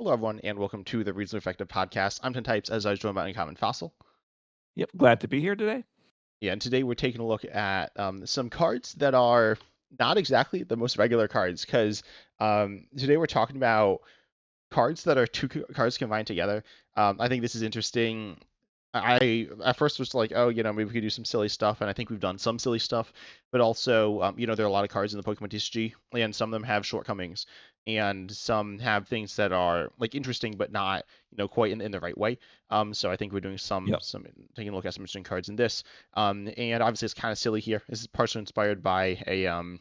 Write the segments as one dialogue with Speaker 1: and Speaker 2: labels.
Speaker 1: Hello, everyone, and welcome to the Reasonably Effective Podcast. I'm Ten Types, as I was joined by Uncommon Fossil.
Speaker 2: Yep, glad to be here today.
Speaker 1: Yeah, and today we're taking a look at some cards that are not exactly the most regular cards, because today we're talking about cards that are cards combined together. I think this is interesting. I at first was like, oh, maybe we could do some silly stuff, and I think we've done some silly stuff, but also, there are a lot of cards in the Pokemon TCG, and some of them have shortcomings, and some have things that are like interesting, but not, quite in the right way. So I think we're doing
Speaker 2: Yep.
Speaker 1: some taking a look at some interesting cards in this. And obviously it's kind of silly here. This is partially inspired by a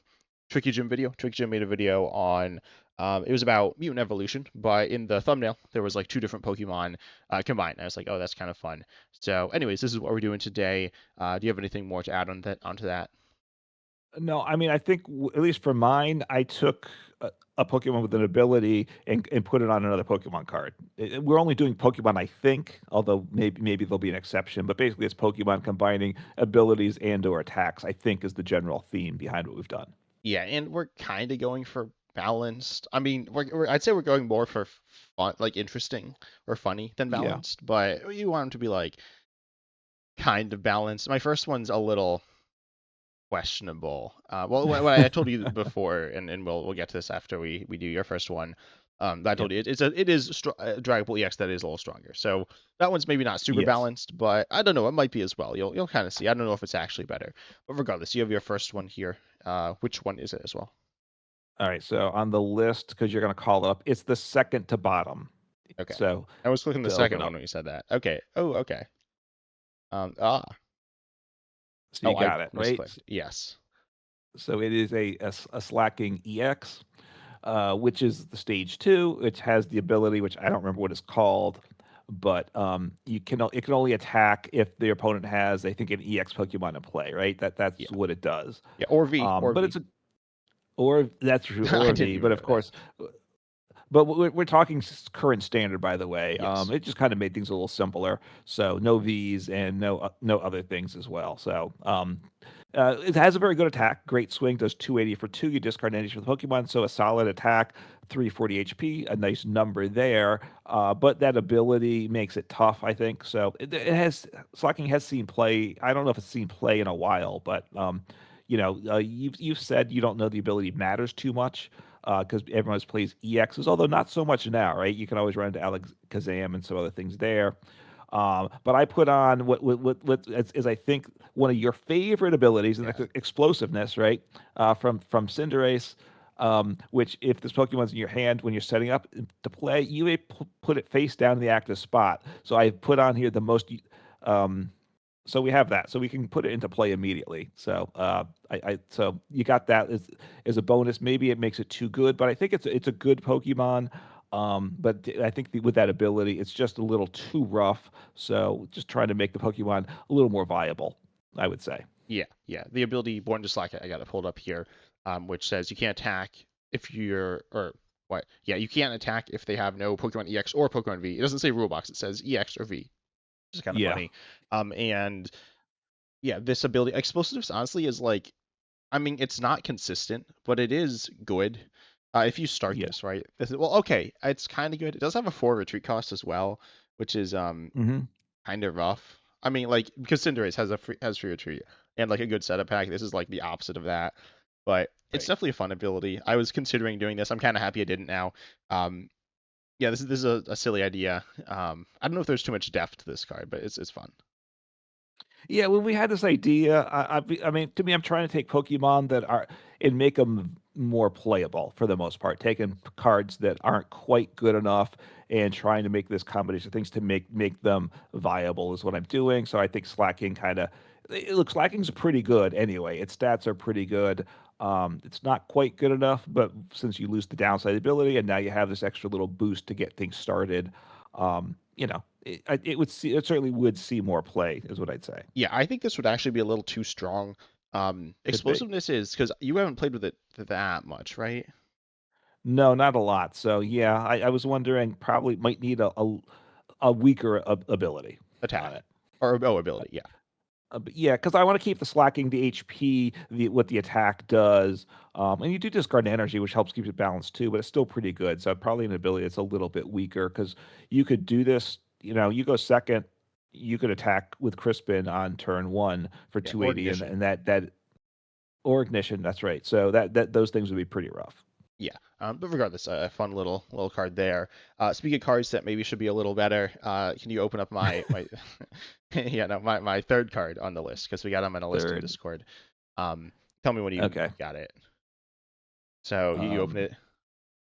Speaker 1: Tricky Jim video. Tricky Jim made a video on it was about mutant evolution, but in the thumbnail there was like two different Pokemon combined. And I was like, oh, that's kind of fun. So, anyways, this is what we're doing today. Do you have anything more to add onto that?
Speaker 2: No, I mean, I think at least for mine, I took a Pokemon with an ability and put it on another Pokemon card. We're only doing Pokemon, I think, although maybe there'll be an exception. But basically, it's Pokemon combining abilities and/or attacks. I think is the general theme behind what we've done.
Speaker 1: Yeah, and we're kind of going for balanced. I mean, I'd say we're going more for fun, like interesting or funny than
Speaker 2: Yeah.
Speaker 1: balanced, but you want them to be like kind of balanced. My first one's a little questionable. Well, what I told you before, and we'll get to this after we do your first one. I
Speaker 2: Yep.
Speaker 1: told you it is a Dragon Ball EX that is a little stronger. So that one's maybe not super
Speaker 2: Yes.
Speaker 1: balanced, but I don't know. It might be as well. You'll kind of see. I don't know if it's actually better, but regardless, you have your first one here. Which one is it as well?
Speaker 2: All right. So on the list, because you're going to call it up, it's the second to bottom.
Speaker 1: Okay.
Speaker 2: So
Speaker 1: I was clicking the
Speaker 2: to open
Speaker 1: second one
Speaker 2: up.
Speaker 1: when you said that. Okay. Oh, okay. Ah.
Speaker 2: So
Speaker 1: Oh,
Speaker 2: you
Speaker 1: I
Speaker 2: got it right.
Speaker 1: misclicked. Yes.
Speaker 2: So it is a slacking EX. Which is the stage two, which has the ability, which I don't remember what it's called, but it can only attack if the opponent has, I think, an EX Pokemon in play, right? That's
Speaker 1: Yeah.
Speaker 2: what it does.
Speaker 1: Yeah. Or V. Or
Speaker 2: But
Speaker 1: V.
Speaker 2: it's a or that's true,
Speaker 1: I
Speaker 2: or
Speaker 1: didn't
Speaker 2: V,
Speaker 1: even
Speaker 2: but
Speaker 1: know
Speaker 2: of
Speaker 1: that.
Speaker 2: course, but we're talking current standard, by the way.
Speaker 1: Yes.
Speaker 2: It just kind of made things a little simpler. So no V's and no other things as well. So it has a very good attack. Great swing, does 280 for two. You discard energy for the Pokemon, so a solid attack, 340 HP, a nice number there. But that ability makes it tough, I think. So it has Slacking has seen play. I don't know if it's seen play in a while, but you've said you don't know the ability matters too much because everyone else plays EXs, although not so much now, right? You can always run into Alakazam and some other things there. But I put on what is I think one of your favorite abilities, and
Speaker 1: Yeah.
Speaker 2: that's explosiveness, right? From Cinderace, which if this Pokemon's in your hand when you're setting up to play, you may put it face down in the active spot. So I put on here the most. Um, so we have that, so we can put it into play immediately. So so you got that as a bonus. Maybe it makes it too good, but I think it's a good Pokemon. But I think with that ability, it's just a little too rough. So just trying to make the Pokemon a little more viable, I would say.
Speaker 1: Yeah, yeah. The ability Born to Slack, I got it pulled up here, which says you can't attack if you're or what? Yeah, you can't attack if they have no Pokemon EX or Pokemon V. It doesn't say rule box. It says EX or V, which is kind of
Speaker 2: Yeah,
Speaker 1: funny. And yeah, this ability explosives honestly is like, I mean, it's not consistent, but it is good. If you start
Speaker 2: yeah.
Speaker 1: this right, well, okay, it's kind of good. It does have a 4 retreat cost as well, which is
Speaker 2: Hmm.
Speaker 1: kind of rough. I mean, like because Cinderace has free retreat and like a good setup pack. This is like the opposite of that, but it's
Speaker 2: Right.
Speaker 1: definitely a fun ability. I was considering doing this. I'm kind of happy I didn't now. Um, yeah, this is a silly idea. I don't know if there's too much depth to this card, but it's fun.
Speaker 2: Yeah, when we had this idea, I mean, to me, I'm trying to take Pokemon that are and make them more playable for the most part. Taking cards that aren't quite good enough and trying to make this combination of things to make them viable is what I'm doing. So I think Slacking kind of look Slacking's pretty good anyway. Its stats are pretty good. It's not quite good enough, but since you lose the downside ability and now you have this extra little boost to get things started, it certainly would see more play, is what I'd say.
Speaker 1: Yeah, I think this would actually be a little too strong.
Speaker 2: Could be.
Speaker 1: Explosiveness is because you haven't played with it that much, right?
Speaker 2: No, not a lot. So yeah, I was wondering probably might need a weaker ability on
Speaker 1: Attack
Speaker 2: it.
Speaker 1: or ability, yeah.
Speaker 2: But yeah, because I want to keep the slacking, the HP, what the attack does, and you do discard energy, which helps keep it balanced too. But it's still pretty good. So probably an ability that's a little bit weaker because you could do this. You go second, you could attack with Crispin on turn one for
Speaker 1: Yeah, or
Speaker 2: 280, and
Speaker 1: ignition.
Speaker 2: and that or ignition. That's right. So that those things would be pretty rough.
Speaker 1: Yeah, but regardless, a fun little card there. Speaking of cards that maybe should be a little better, can you open up my yeah, no, my third card on the list because we got them on a list in
Speaker 2: Third,
Speaker 1: Discord. Um, Tell me when
Speaker 2: okay.
Speaker 1: you've got it. So you open
Speaker 2: Um,
Speaker 1: it.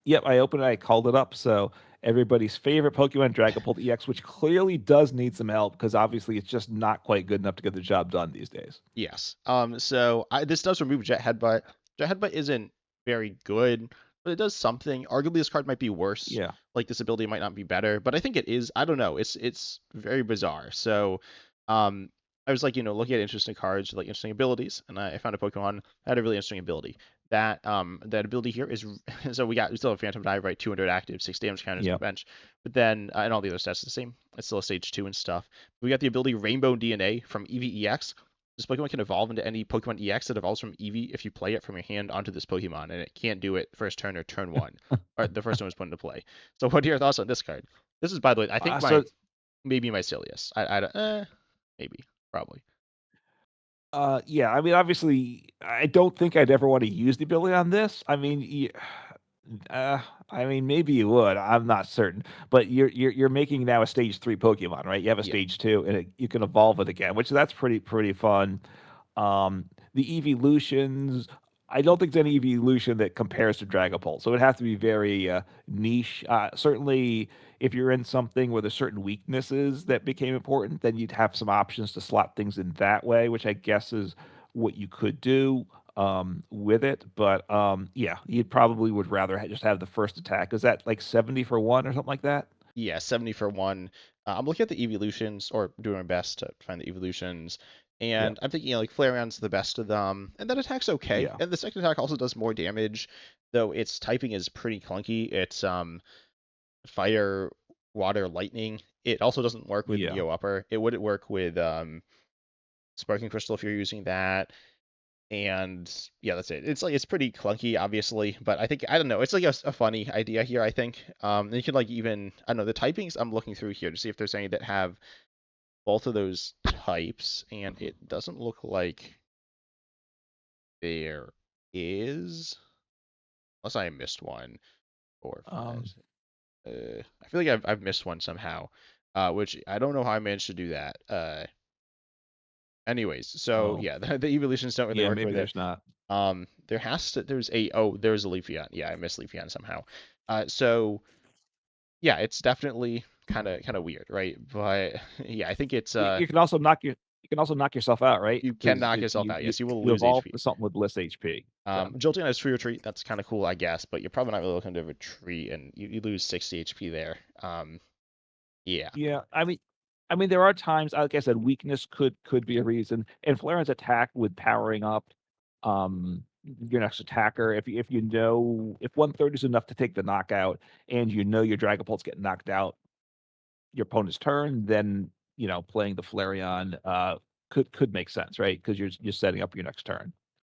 Speaker 2: Yep, I opened it, I called it up. So everybody's favorite Pokemon, Dragapult EX, which clearly does need some help because obviously it's just not quite good enough to get the job done these days.
Speaker 1: Yes. This does remove Jet Headbutt. Jet Headbutt isn't very good, but it does something. Arguably, this card might be worse.
Speaker 2: Yeah.
Speaker 1: Like this ability might not be better, but I think it is. I don't know. It's very bizarre. So, um, I was like, looking at interesting cards, like interesting abilities, and I found a Pokemon that had a really interesting ability. That ability here is so we still have Phantom Dive, right? 200 active, 6 damage counters on the
Speaker 2: Yep.
Speaker 1: bench, but then and all the other stats are the same. It's still a stage 2 and stuff. We got the ability Rainbow DNA from EVEX. This Pokemon can evolve into any Pokemon EX that evolves from Eevee if you play it from your hand onto this Pokemon, and it can't do it first turn or turn one. Or the first one was put into play. So what are your thoughts on this card? This is, by the way, I think
Speaker 2: So
Speaker 1: maybe my silliest. Maybe, probably.
Speaker 2: yeah, I mean, obviously, I don't think I'd ever want to use the ability on this. Uh, I mean, maybe you would. I'm not certain, but you're making now a stage 3 Pokemon, right? You have a
Speaker 1: Yeah,
Speaker 2: stage 2, and you can evolve it again, which that's pretty fun. Um, the evolutions, I don't think there's any evolution that compares to Dragapult, so it has to be very niche. Certainly, if you're in something where there's certain weaknesses that became important, then you'd have some options to slot things in that way, which I guess is what you could do with it. But yeah, you probably would rather just have the first attack. Is that like 70 for one or something like that?
Speaker 1: yeah, 70 for one. I'm looking at the evolutions, or doing my best to find the evolutions,
Speaker 2: Yeah,
Speaker 1: and I'm thinking, like Flareon's the best of them, and that attack's okay,
Speaker 2: yeah,
Speaker 1: and the second attack also does more damage, though its typing is pretty clunky. It's fire, water, lightning. It also doesn't work with
Speaker 2: yeah.
Speaker 1: Neo Upper. It wouldn't work with Sparking Crystal if you're using that. And yeah, that's it. It's pretty clunky, obviously, but I don't know. It's like a funny idea here. I think. And you can like even I don't know the typings. I'm looking through here to see if there's any that have both of those types, and it doesn't look like there is, unless I missed one. 4, 5,
Speaker 2: Um,
Speaker 1: 6. I feel like I've missed one somehow, which I don't know how I managed to do that. Anyways, so
Speaker 2: oh,
Speaker 1: yeah, the evolutions don't really
Speaker 2: yeah,
Speaker 1: work
Speaker 2: maybe
Speaker 1: with it.
Speaker 2: there's not.
Speaker 1: There's a Leafeon. Yeah, I missed Leafeon somehow. So yeah, it's definitely kind of weird, right? But yeah, I think it's
Speaker 2: You can also knock yourself out, right?
Speaker 1: you can
Speaker 2: Because
Speaker 1: knock yourself out. Yes, you will
Speaker 2: you
Speaker 1: lose
Speaker 2: evolve
Speaker 1: HP.
Speaker 2: to something with less HP. So
Speaker 1: Jolteon has free retreat. That's kind of cool, I guess, but you're probably not really looking to retreat, and you lose 60 HP there. Yeah,
Speaker 2: yeah, I mean there are times, like I said, weakness could be a reason. And Flareon's attack with powering up your next attacker, if if 130 is enough to take the knockout, and your Dragapult's getting knocked out your opponent's turn, then playing the Flareon could make sense, right? Because you're setting up your next turn.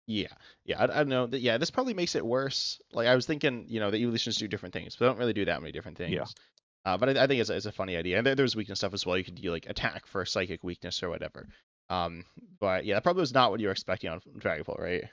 Speaker 1: yeah, yeah. I don't know. Yeah, this probably makes it worse. Like I was thinking, the evolutions do different things, but they don't really do that many different
Speaker 2: Yeah.
Speaker 1: things. But I think it's a funny idea, and there's weakness stuff as well. You could do like attack for psychic weakness or whatever. But yeah, that probably was not what you were expecting on Dragapult, right?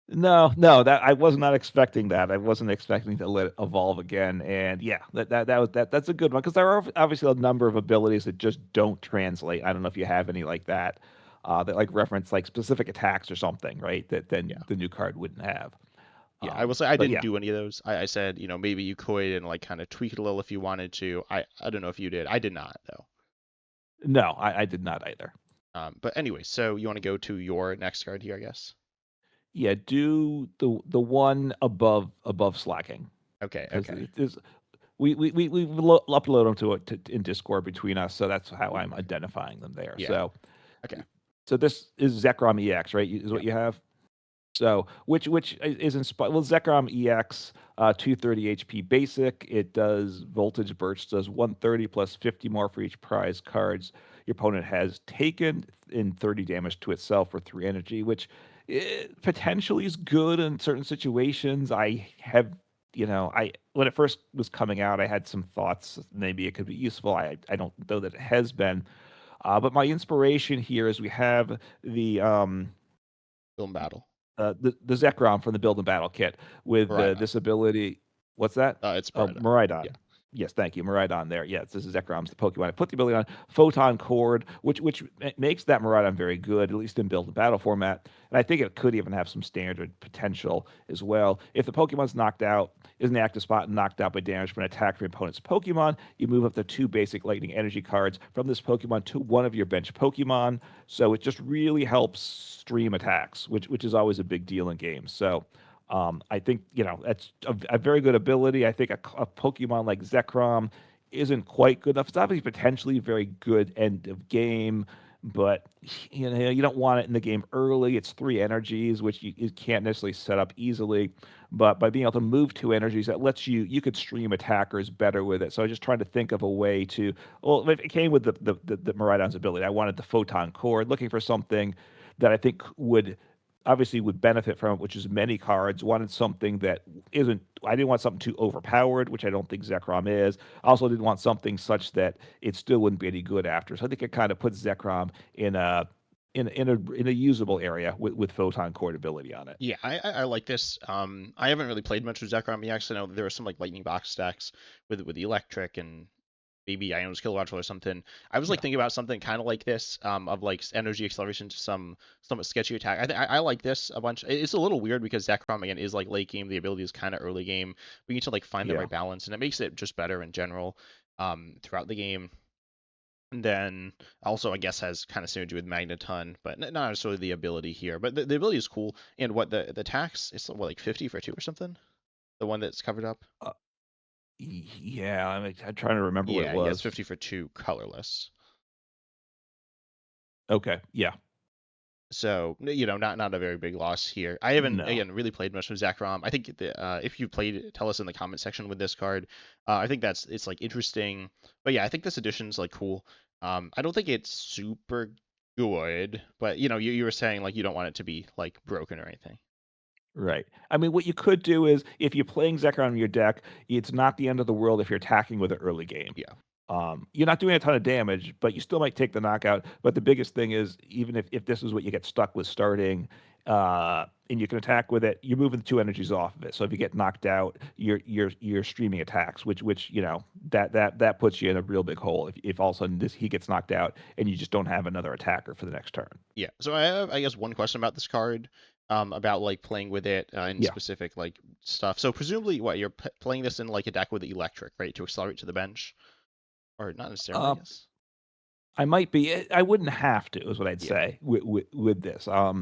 Speaker 2: No, no, that I was not expecting that. I wasn't expecting to let it evolve again. And yeah, that's a good one because there are obviously a number of abilities that just don't translate. I don't know if you have any like that, that like reference like specific attacks or something, right? That then
Speaker 1: Yeah.
Speaker 2: the new card wouldn't have.
Speaker 1: Yeah, I will say I
Speaker 2: But
Speaker 1: didn't
Speaker 2: yeah,
Speaker 1: do any of those. I said, maybe you could and like kind of tweak it a little if you wanted to. I don't know if you did. I did not though.
Speaker 2: no, I did not either.
Speaker 1: But anyway, so you want to go to your next card here, I guess.
Speaker 2: Yeah, do the one above slacking
Speaker 1: Okay,
Speaker 2: because
Speaker 1: okay.
Speaker 2: it is. We upload them in Discord between us, so that's how I'm identifying them there.
Speaker 1: Yeah.
Speaker 2: So
Speaker 1: Okay.
Speaker 2: this is Zekrom EX, right? Is
Speaker 1: Yeah.
Speaker 2: what you have. So which is inspired. Well, Zekrom EX. 230 HP basic. It does voltage burst, does 130 plus 50 more for each prize cards your opponent has taken, in 30 damage to itself for 3 energy, which potentially is good in certain situations. I have, I when it first was coming out, I had some thoughts. Maybe it could be useful. I don't know that it has been. But my inspiration here is we have the
Speaker 1: Film battle.
Speaker 2: the Zekrom from the Build and Battle kit with
Speaker 1: Miraidon.
Speaker 2: this ability. What's that?
Speaker 1: It's
Speaker 2: Oh,
Speaker 1: Miraidon.
Speaker 2: Miraidon.
Speaker 1: Yeah.
Speaker 2: Yes, thank you, Miraidon. There, yes, this is Zekrom's the Pokemon. I put the ability on Photon Cord, which makes that Miraidon very good, at least in Build and Battle format. And I think it could even have some standard potential as well. If the Pokemon's knocked out, is in the active spot and knocked out by damage from an attack from your opponent's Pokemon, you move up the 2 basic Lightning Energy cards from this Pokemon to one of your bench Pokemon. So it just really helps stream attacks, which is always a big deal in games. So I think that's a very good ability. I think a Pokemon like Zekrom isn't quite good enough. It's obviously potentially very good end of game, but you don't want it in the game early. It's 3 energies, which you can't necessarily set up easily. But by being able to move 2 energies, that lets you could stream attackers better with it. So I was just trying to think of a way to. Well, it came with the Miraidon's ability. I wanted the Photon Cord, looking for something that I think would benefit from it, which is many cards. Wanted something that isn't. I didn't want something too overpowered, which I don't think Zekrom is. I also didn't want something such that it still wouldn't be any good after. So I think it kind of puts Zekrom in a usable area with Photon Cord ability on it.
Speaker 1: Yeah, I like this. I haven't really played much with Zekrom. I actually know there are some like lightning box stacks with the electric and maybe Iono's Kilowatt or something. I was like
Speaker 2: Yeah.
Speaker 1: thinking about something kind of like this, of like energy acceleration to some somewhat sketchy attack. I like this a bunch. It's a little weird because Zekrom again is like late game. The ability is kind of early game. We need to like find the
Speaker 2: Yeah.
Speaker 1: right balance, and it makes it just better in general, throughout the game. And then also I guess has kind of synergy with Magneton, but not necessarily the ability here. But the ability is cool. And what the tax is, what, like 50 for 2 or something? The one that's covered up.
Speaker 2: Uh, yeah. I'm trying to remember what it
Speaker 1: Yeah, it's
Speaker 2: was.
Speaker 1: 50 for 2 colorless.
Speaker 2: Okay. Yeah.
Speaker 1: So not a very big loss here. I haven't
Speaker 2: No.
Speaker 1: again really played much with Zekrom. I think if you played, tell us in the comment section with this card. I think it's like interesting. But yeah, I think this edition's like cool. I don't think it's super good, but you were saying like you don't want it to be like broken or anything.
Speaker 2: Right. I mean, what you could do is if you're playing Zekrom in your deck, it's not the end of the world if you're attacking with an early game.
Speaker 1: Yeah.
Speaker 2: You're not doing a ton of damage, but you still might take the knockout. But the biggest thing is, even if this is what you get stuck with starting, and you can attack with it, you're moving the 2 energies off of it. So if you get knocked out, you're streaming attacks, which that puts you in a real big hole if all of a sudden he gets knocked out and you just don't have another attacker for the next turn.
Speaker 1: Yeah. So I have, I guess, one question about this card, about like playing with it, in
Speaker 2: Yeah.
Speaker 1: specific like stuff. So presumably, what you're playing this in like a deck with the electric, right, to accelerate to the bench, or not necessarily, I
Speaker 2: Uh,
Speaker 1: guess.
Speaker 2: I might be. I wouldn't have to, is what I'd
Speaker 1: Yeah.
Speaker 2: say with this. I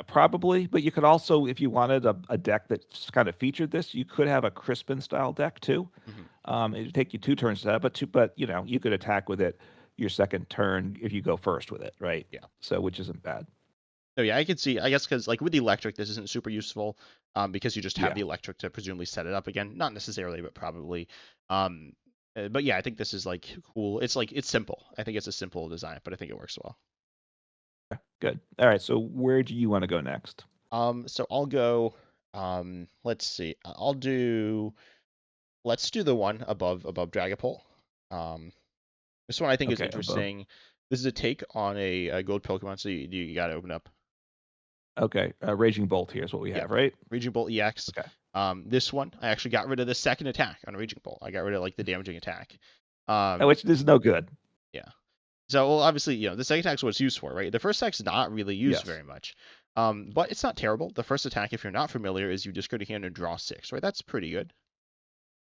Speaker 2: probably, but you could also, if you wanted a deck that kind of featured this, you could have a Crispin style deck too.
Speaker 1: Mhm.
Speaker 2: It'd take you 2 turns to that, but you could attack with it your second turn if you go first with it, right?
Speaker 1: Yeah.
Speaker 2: So which isn't bad.
Speaker 1: Oh yeah, I could see. I guess because like with the electric, this isn't super useful, because you just have
Speaker 2: Yeah.
Speaker 1: the electric to presumably set it up again. Not necessarily, but probably. Um, but yeah, I think this is like cool. It's like it's simple. I think it's a simple design, but I think it works well.
Speaker 2: Good. All right. So where do you want to go next?
Speaker 1: So I'll go. Let's see. Let's do the one above Dragapult. Um, this one I think is
Speaker 2: Okay. Above.
Speaker 1: interesting. This is a take on a gold Pokemon, so you got to open up.
Speaker 2: Okay. Raging Bolt here is what we
Speaker 1: Yeah,
Speaker 2: have, right?
Speaker 1: Raging Bolt EX.
Speaker 2: Okay.
Speaker 1: This one I actually got rid of the second attack on Raging Bolt. I got rid of like the damaging attack.
Speaker 2: Which is no good.
Speaker 1: Yeah. So well, obviously, the second attack is what it's used for, right? The first attack's not really used
Speaker 2: Yes.
Speaker 1: very much. But it's not terrible. The first attack, if you're not familiar, is you discard a hand and draw 6, right? That's pretty good.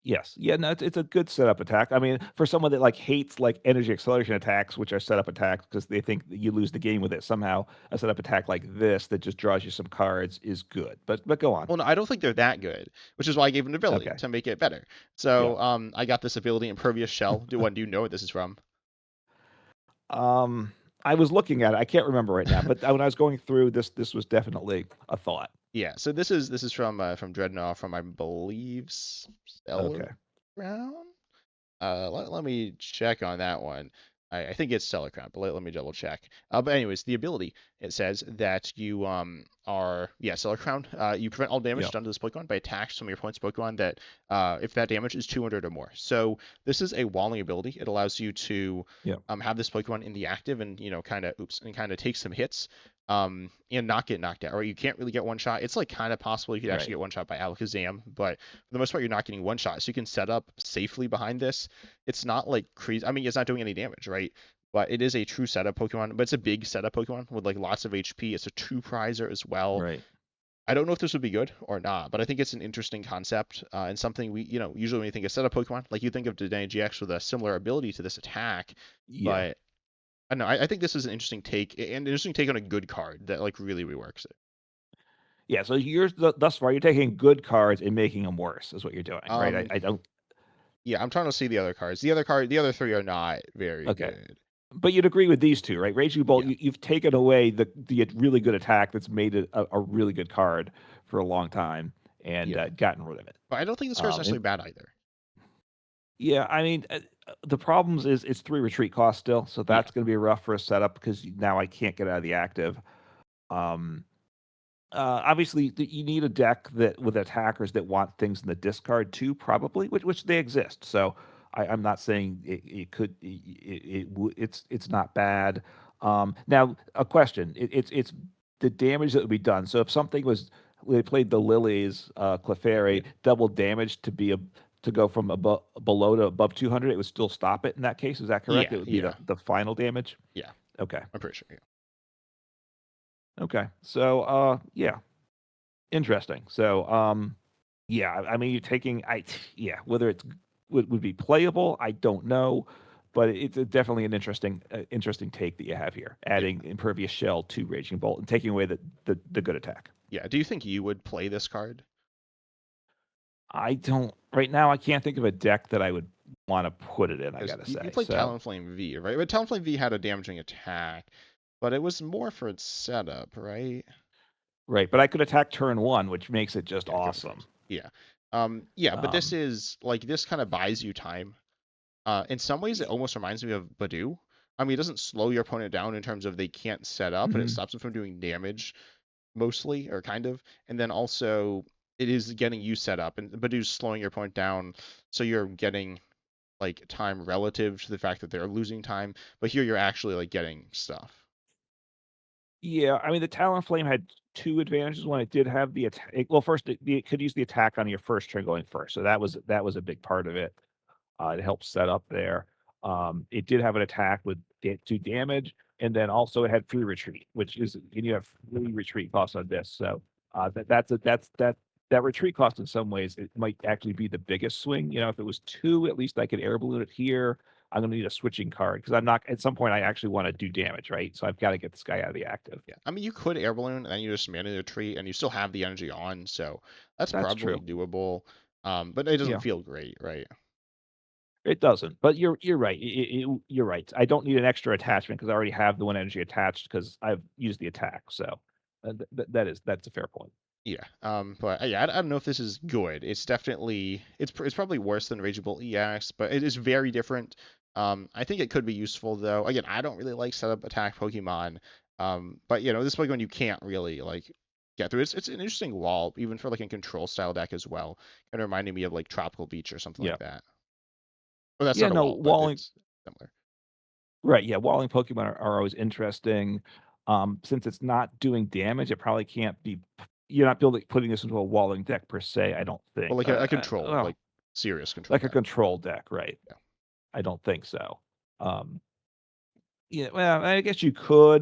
Speaker 2: Yes. Yeah, no, it's a good setup attack. I mean, for someone that like hates like energy acceleration attacks, which are setup attacks because they think that you lose the game with it somehow, a setup attack like this that just draws you some cards is good. But go on.
Speaker 1: Well, no, I don't think they're that good, which is why I gave an ability
Speaker 2: Okay.
Speaker 1: to make it better.
Speaker 2: Yeah.
Speaker 1: So, I got this ability, Impervious Shell. Do you know what this is from?
Speaker 2: I was looking at it. I can't remember right now, but when I was going through this was definitely a thought.
Speaker 1: Yeah, so this is from Dreadnought from I believe Stellar
Speaker 2: Okay.
Speaker 1: Crown. Let me check on that one. I think it's Stellar Crown, but let me double check. But anyways, the ability, it says that you are, yeah, Stellar Crown. You prevent all damage
Speaker 2: Yeah.
Speaker 1: done to this Pokemon by attacks from your opponent's Pokemon that if that damage is 200 or more. So this is a walling ability. It allows you to
Speaker 2: Yeah.
Speaker 1: have this Pokemon in the active and kind of take some hits and not get knocked out. Or you can't really get one shot. It's like kind of possible you could actually
Speaker 2: Right.
Speaker 1: get one shot by Alakazam, but for the most part, you're not getting one shot. So you can set up safely behind this. It's not like crazy. I mean, it's not doing any damage, right? But it is a true setup Pokemon. But it's a big setup Pokemon with like lots of HP. It's a two prizer as well.
Speaker 2: Right.
Speaker 1: I don't know if this would be good or not, but I think it's an interesting concept and something we, usually when you think of setup Pokemon, like you think of Dedenne GX with a similar ability to this attack,
Speaker 2: Yeah.
Speaker 1: but I don't know. I think this is an interesting take, and an interesting take on a good card that like really reworks it.
Speaker 2: Yeah. So thus far you're taking good cards and making them worse is what you're doing, right?
Speaker 1: Um,
Speaker 2: I don't.
Speaker 1: yeah, I'm trying to see the other cards. The other three are not very
Speaker 2: Okay.
Speaker 1: good.
Speaker 2: But you'd agree with these two, right? Raging Bolt,
Speaker 1: Yeah,
Speaker 2: you've taken away the really good attack that's made it a really good card for a long time and
Speaker 1: yeah,
Speaker 2: gotten rid of it.
Speaker 1: but I don't think this card's
Speaker 2: And
Speaker 1: necessarily bad either.
Speaker 2: yeah, I mean, the problems is it's 3 retreat costs still, so
Speaker 1: Yeah,
Speaker 2: that's going to be rough for a setup because now I can't get out of the active. Um, obviously, you need a deck that with attackers that want things in the discard too, probably, which they exist. So I'm not saying it could it's not bad. Now a question, it's the damage that would be done. So if something was they played the Lilies,
Speaker 1: yeah,
Speaker 2: Clefairy, double damage to go from above below to above 200, it would still stop it in that case. Is that correct?
Speaker 1: yeah,
Speaker 2: It would be
Speaker 1: yeah,
Speaker 2: the final damage.
Speaker 1: yeah.
Speaker 2: Okay.
Speaker 1: I'm pretty sure. Yeah.
Speaker 2: Okay. So yeah. Interesting. So, yeah, I mean, you're taking, yeah, whether it's would be playable, I don't know, but it's definitely an interesting take that you have here,
Speaker 1: Yeah.
Speaker 2: adding Impervious Shell to Raging Bolt and taking away the good attack.
Speaker 1: Yeah. Do you think you would play this card?
Speaker 2: I don't right now. I can't think of a deck that I would want to put it in. I
Speaker 1: Because
Speaker 2: gotta
Speaker 1: you
Speaker 2: say.
Speaker 1: played
Speaker 2: So
Speaker 1: Talonflame V, right? But Talonflame V had a damaging attack, but it was more for its setup, right?
Speaker 2: right, but I could attack turn one, which makes it just
Speaker 1: Yeah, give it
Speaker 2: awesome.
Speaker 1: first. Yeah. Yeah, but this
Speaker 2: Um,
Speaker 1: is like this kind of buys you time. In some ways, it
Speaker 2: yeah,
Speaker 1: almost reminds me of Badoo. I mean, it doesn't slow your opponent down in terms of they can't set up, and it
Speaker 2: mhm.
Speaker 1: stops them from doing damage mostly or kind of. And then also, it is getting you set up, and Badoo's slowing your opponent down, so you're getting like time relative to the fact that they're losing time. But here, you're actually like getting stuff.
Speaker 2: Yeah, I mean, the Talonflame had 2 advantages when it did have the attack. Well, first, it could use the attack on your first turn going first, so that was a big part of it. It helped set up there. It did have an attack with 2 damage, and then also it had 3 retreat, which is and you have 3 retreat costs on this. So that retreat cost in some ways it might actually be the biggest swing. You know, if it was 2, at least I could air balloon it here. I'm gonna need a switching card because I'm not at some point I actually want to do damage, right? So I've got to get this guy out of the active.
Speaker 1: Yeah, I mean, you could air balloon and then you just mana the tree, and you still have the energy on, so that's
Speaker 2: That's
Speaker 1: probably
Speaker 2: true.
Speaker 1: doable. But it doesn't
Speaker 2: Yeah.
Speaker 1: feel great, right?
Speaker 2: It doesn't, but you're right. You're right. I don't need an extra attachment because I already have the 1 energy attached because I've used the attack. So that's a fair point.
Speaker 1: Yeah. But yeah, I don't know if this is good. It's definitely it's probably worse than Rageable EX, but it is very different. I think it could be useful though. Again, I don't really like setup attack Pokemon. But this Pokemon you can't really like get through. It's an interesting wall, even for like a control style deck as well. Kind of reminding me of like Tropical Beach or something
Speaker 2: Yeah.
Speaker 1: like that. Well, that's
Speaker 2: Yeah.
Speaker 1: not a
Speaker 2: No,
Speaker 1: wall, but
Speaker 2: walling.
Speaker 1: it's similar.
Speaker 2: Right. Yeah. Walling Pokemon are always interesting. Since it's not doing damage, it probably can't be. You're not putting this into a walling deck per se. I don't
Speaker 1: But
Speaker 2: think.
Speaker 1: like a control, like
Speaker 2: Well,
Speaker 1: serious control
Speaker 2: like a
Speaker 1: deck.
Speaker 2: control deck, right?
Speaker 1: Yeah.
Speaker 2: I don't think so. Um, Yeah, well, I guess you could,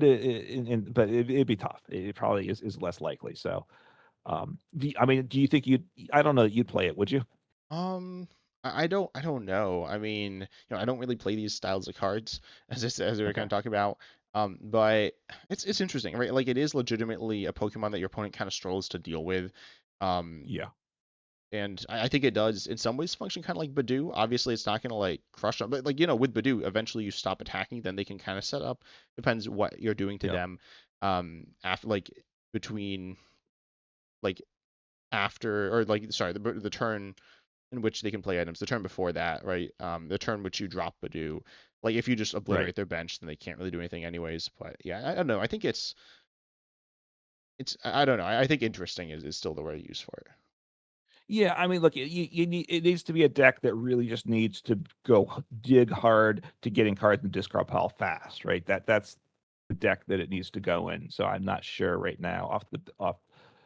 Speaker 2: but it'd be tough. It probably is less likely. So, I mean, do you think you'd? I don't know that you'd play it, would you?
Speaker 1: Um, I don't know. I mean, I don't really play these styles of cards as we were kind
Speaker 2: Okay.
Speaker 1: of talking about. But it's interesting, right? Like it is legitimately a Pokemon that your opponent kind of struggles to deal with. Um,
Speaker 2: Yeah.
Speaker 1: and I think it does in some ways function kind of like Badoo. Obviously, it's not gonna like crush them, but like with Badoo, eventually you stop attacking, then they can kind of set up. Depends what you're doing to
Speaker 2: Yeah.
Speaker 1: them. After like between like after, or like, sorry, the turn in which they can play items, the turn before that, right? The turn which you drop Badoo. Like if you just
Speaker 2: Right.
Speaker 1: obliterate their bench, then they can't really do anything anyways. But yeah, I don't know. I think it's I don't know. I think interesting is still the word I use for it.
Speaker 2: Yeah, I mean, look, you need it needs to be a deck that really just needs to dig hard to getting cards in the discard pile fast, right? That's the deck that it needs to go in. So I'm not sure right now off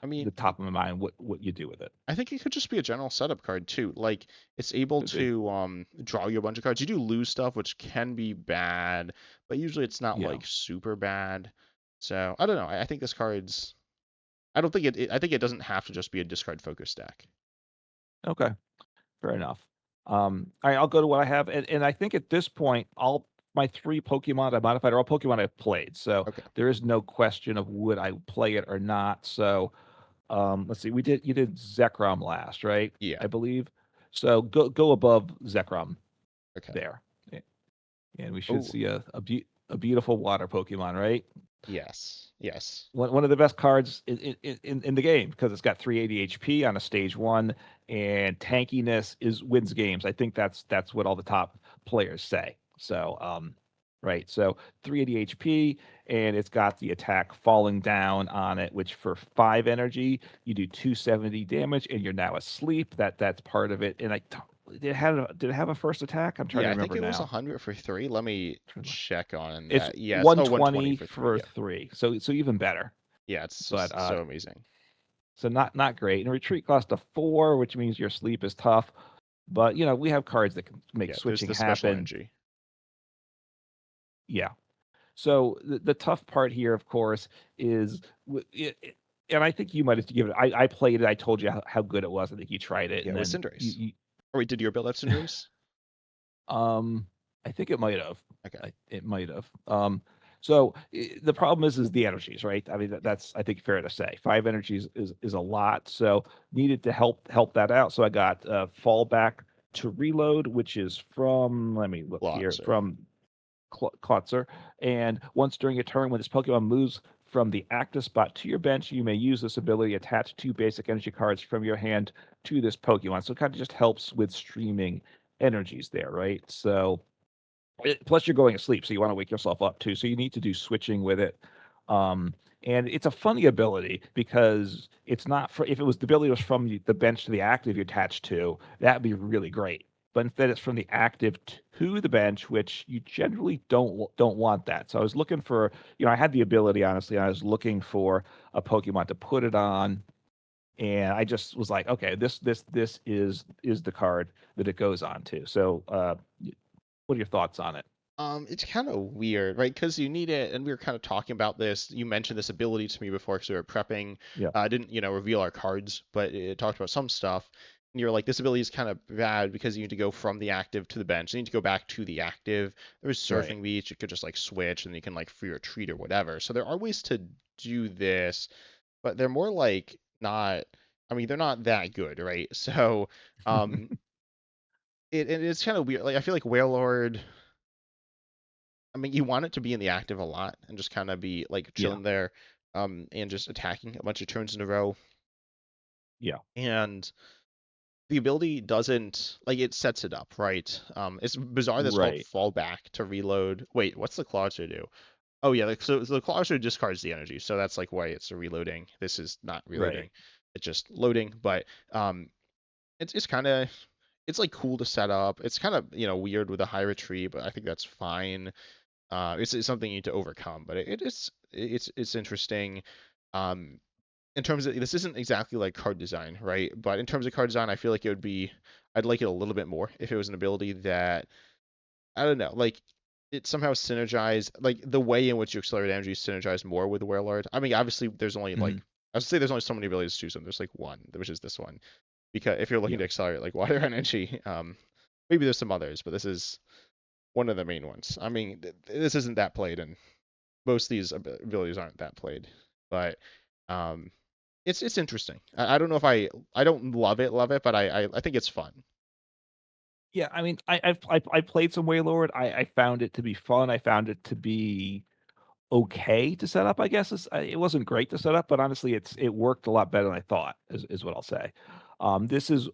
Speaker 1: I mean,
Speaker 2: the top of my mind what you do with it.
Speaker 1: I think it could just be a general setup card too. Like it's able
Speaker 2: Could be.
Speaker 1: to draw you a bunch of cards. You do lose stuff, which can be bad, but usually it's not
Speaker 2: Yeah.
Speaker 1: like super bad. So I don't know. I think this card's. I don't think I think it doesn't have to just be a discard focused deck.
Speaker 2: Okay. Fair enough. All right, I'll go to what I have, and I think at this point, all my three Pokemon I modified are all Pokemon I've played, so
Speaker 1: Okay.
Speaker 2: there is no question of would I play it or not. So, let's see, you did Zekrom last, right?
Speaker 1: Yeah.
Speaker 2: I believe. So go above Zekrom
Speaker 1: Okay.
Speaker 2: there, and we should
Speaker 1: Oh,
Speaker 2: see a beautiful water Pokemon, right?
Speaker 1: yes. Yes.
Speaker 2: One of the best cards in the game because it's got 380 HP on a stage one, and tankiness is wins games. I think that's what all the top players say. So right, so 380 HP, and it's got the attack falling down on it, which for 5 energy you do 270 damage, and you're now asleep. That's part of it. And did it have a first attack? I'm trying to
Speaker 1: Yeah, I think
Speaker 2: remember
Speaker 1: it was
Speaker 2: now.
Speaker 1: 100 for 3. Let me check on
Speaker 2: It's
Speaker 1: that. Yes. Oh, 120
Speaker 2: 120
Speaker 1: for 3.
Speaker 2: for
Speaker 1: Yeah.
Speaker 2: 3, so even better.
Speaker 1: Yeah, it's
Speaker 2: But
Speaker 1: just so amazing.
Speaker 2: So not great. And retreat cost a 4, which means your sleep is tough. But we have cards that can make
Speaker 1: Yeah, there's
Speaker 2: switching
Speaker 1: the special
Speaker 2: happen.
Speaker 1: energy.
Speaker 2: Yeah. So the tough part here, of course, is and I think you might have to give it. I played it. I told you how good it was. I think you tried it,
Speaker 1: Yeah,
Speaker 2: and
Speaker 1: it was
Speaker 2: then
Speaker 1: Cinderace. Oh, wait, did your build have Cinderace?
Speaker 2: um, I think it might have.
Speaker 1: Okay.
Speaker 2: It might have. So the problem is the energies, right? I mean, that's I think fair to say. 5 energies is a lot, so needed to help that out. So I got fallback to reload, which is from let me look here
Speaker 1: Glotzer.
Speaker 2: from Klotzer. And once during a turn, when this Pokemon moves from the active spot to your bench, you may use this ability attach 2 basic energy cards from your hand to this Pokemon. So it kind of just helps with streaming energies there, right? So plus you're going to sleep, so you want to wake yourself up too. So you need to do switching with it. And it's a funny ability because it's not for if it was the ability was from the bench to the active you attached to, that'd be really great. But instead, it's from the active to the bench, which you generally don't want that. So I was looking for, I had the ability honestly. I was looking for a Pokemon to put it on, and I just was like, okay, this is the card that it goes on to. So, what are your thoughts on it?
Speaker 1: It's kind of weird, right? Because you need it, and we were kind of talking about this. You mentioned this ability to me before because we were prepping.
Speaker 2: Yeah.
Speaker 1: I didn't, reveal our cards, but it talked about some stuff. And you're like, this ability is kind of bad because you need to go from the active to the bench. You need to go back to the active. There's
Speaker 2: Right.
Speaker 1: Surfing Beach. You could just like switch, and you can like free retreat or whatever. So there are ways to do this, but they're more like not. I mean, they're not that good, right? So, um, it's kind of weird. Like I feel like Wailord. I mean, you want it to be in the active a lot and just kind of be like
Speaker 2: Yeah.
Speaker 1: chilling there, and just attacking a bunch of turns in a row.
Speaker 2: Yeah.
Speaker 1: And the ability doesn't like it sets it up right. It's bizarre that's called
Speaker 2: Right.
Speaker 1: fallback to reload. Wait, what's the Clawster do? Oh yeah, so the Clawster discards the energy, so that's like why it's a reloading. This is not reloading;
Speaker 2: Right.
Speaker 1: it's just loading. But it's kind of it's like cool to set up. It's kind of weird with a high retreat, but I think that's fine. It's something you need to overcome, but it's interesting. Um, in terms of this isn't exactly like card design, right? But in terms of card design, I feel like I'd like it a little bit more if it was an ability that I don't know, like it somehow synergized, like the way in which you accelerate energy synergized more with the Warlord. I mean, obviously there's only like
Speaker 2: Mhm.
Speaker 1: I would say there's only so many abilities to choose from. There's like one, which is this one, because if you're looking
Speaker 2: Yeah.
Speaker 1: to accelerate like water energy, maybe there's some others, but this is one of the main ones. I mean, this isn't that played, and most of these abilities aren't that played, but um, it's interesting. I don't know if I don't love it, but I think it's fun.
Speaker 2: Yeah, I mean, I played some Waylord. I found it to be fun. I found it to be okay to set up, I guess. It wasn't great to set up, but honestly, it worked a lot better than I thought. Is what I'll say. This is,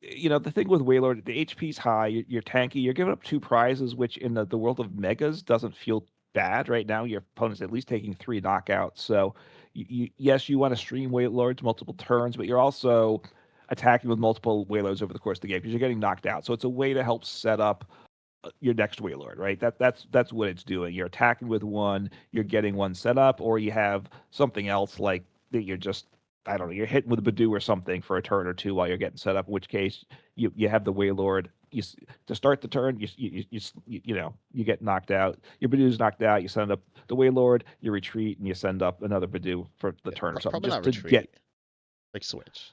Speaker 2: the thing with Waylord, the HP's high. You're tanky. You're giving up two prizes, which in the world of megas doesn't feel bad right now. Your opponent's at least taking three knockouts. So, yes, you want to stream Waylords multiple turns, but you're also attacking with multiple Waylords over the course of the game because you're getting knocked out. So it's a way to help set up your next Waylord, right? That's what it's doing. You're attacking with one, you're getting one set up, or you have something else like that you're just, I don't know, you're hitting with a Badoo or something for a turn or two while you're getting set up, in which case you have the Waylord. To start the turn, you get knocked out. Your Badoo's knocked out. You send up the Waylord, you retreat, and you send up another Badoo for the
Speaker 1: Yeah,
Speaker 2: turn or something,
Speaker 1: probably
Speaker 2: just
Speaker 1: not
Speaker 2: to
Speaker 1: retreat,
Speaker 2: get
Speaker 1: like switch.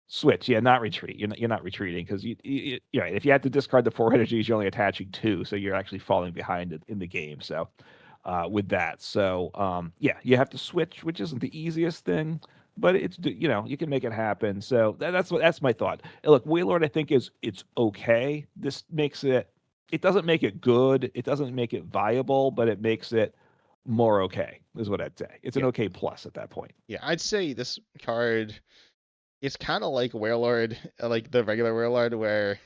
Speaker 2: switch. Yeah, not retreat. You're not retreating because you're right. If you have to discard the four energies, you're only attaching two, so you're actually falling behind in the game. So with that, so yeah, you have to switch, which isn't the easiest thing, but you can make it happen. So that's my thought. Look, Waylord, I think it's okay. This makes it. It doesn't make it good. It doesn't make it viable, but it makes it more okay. Is what I'd say. It's an
Speaker 1: Yeah,
Speaker 2: okay plus at that point.
Speaker 1: yeah, I'd say this card is kind of like Warlord, like the regular Warlord, where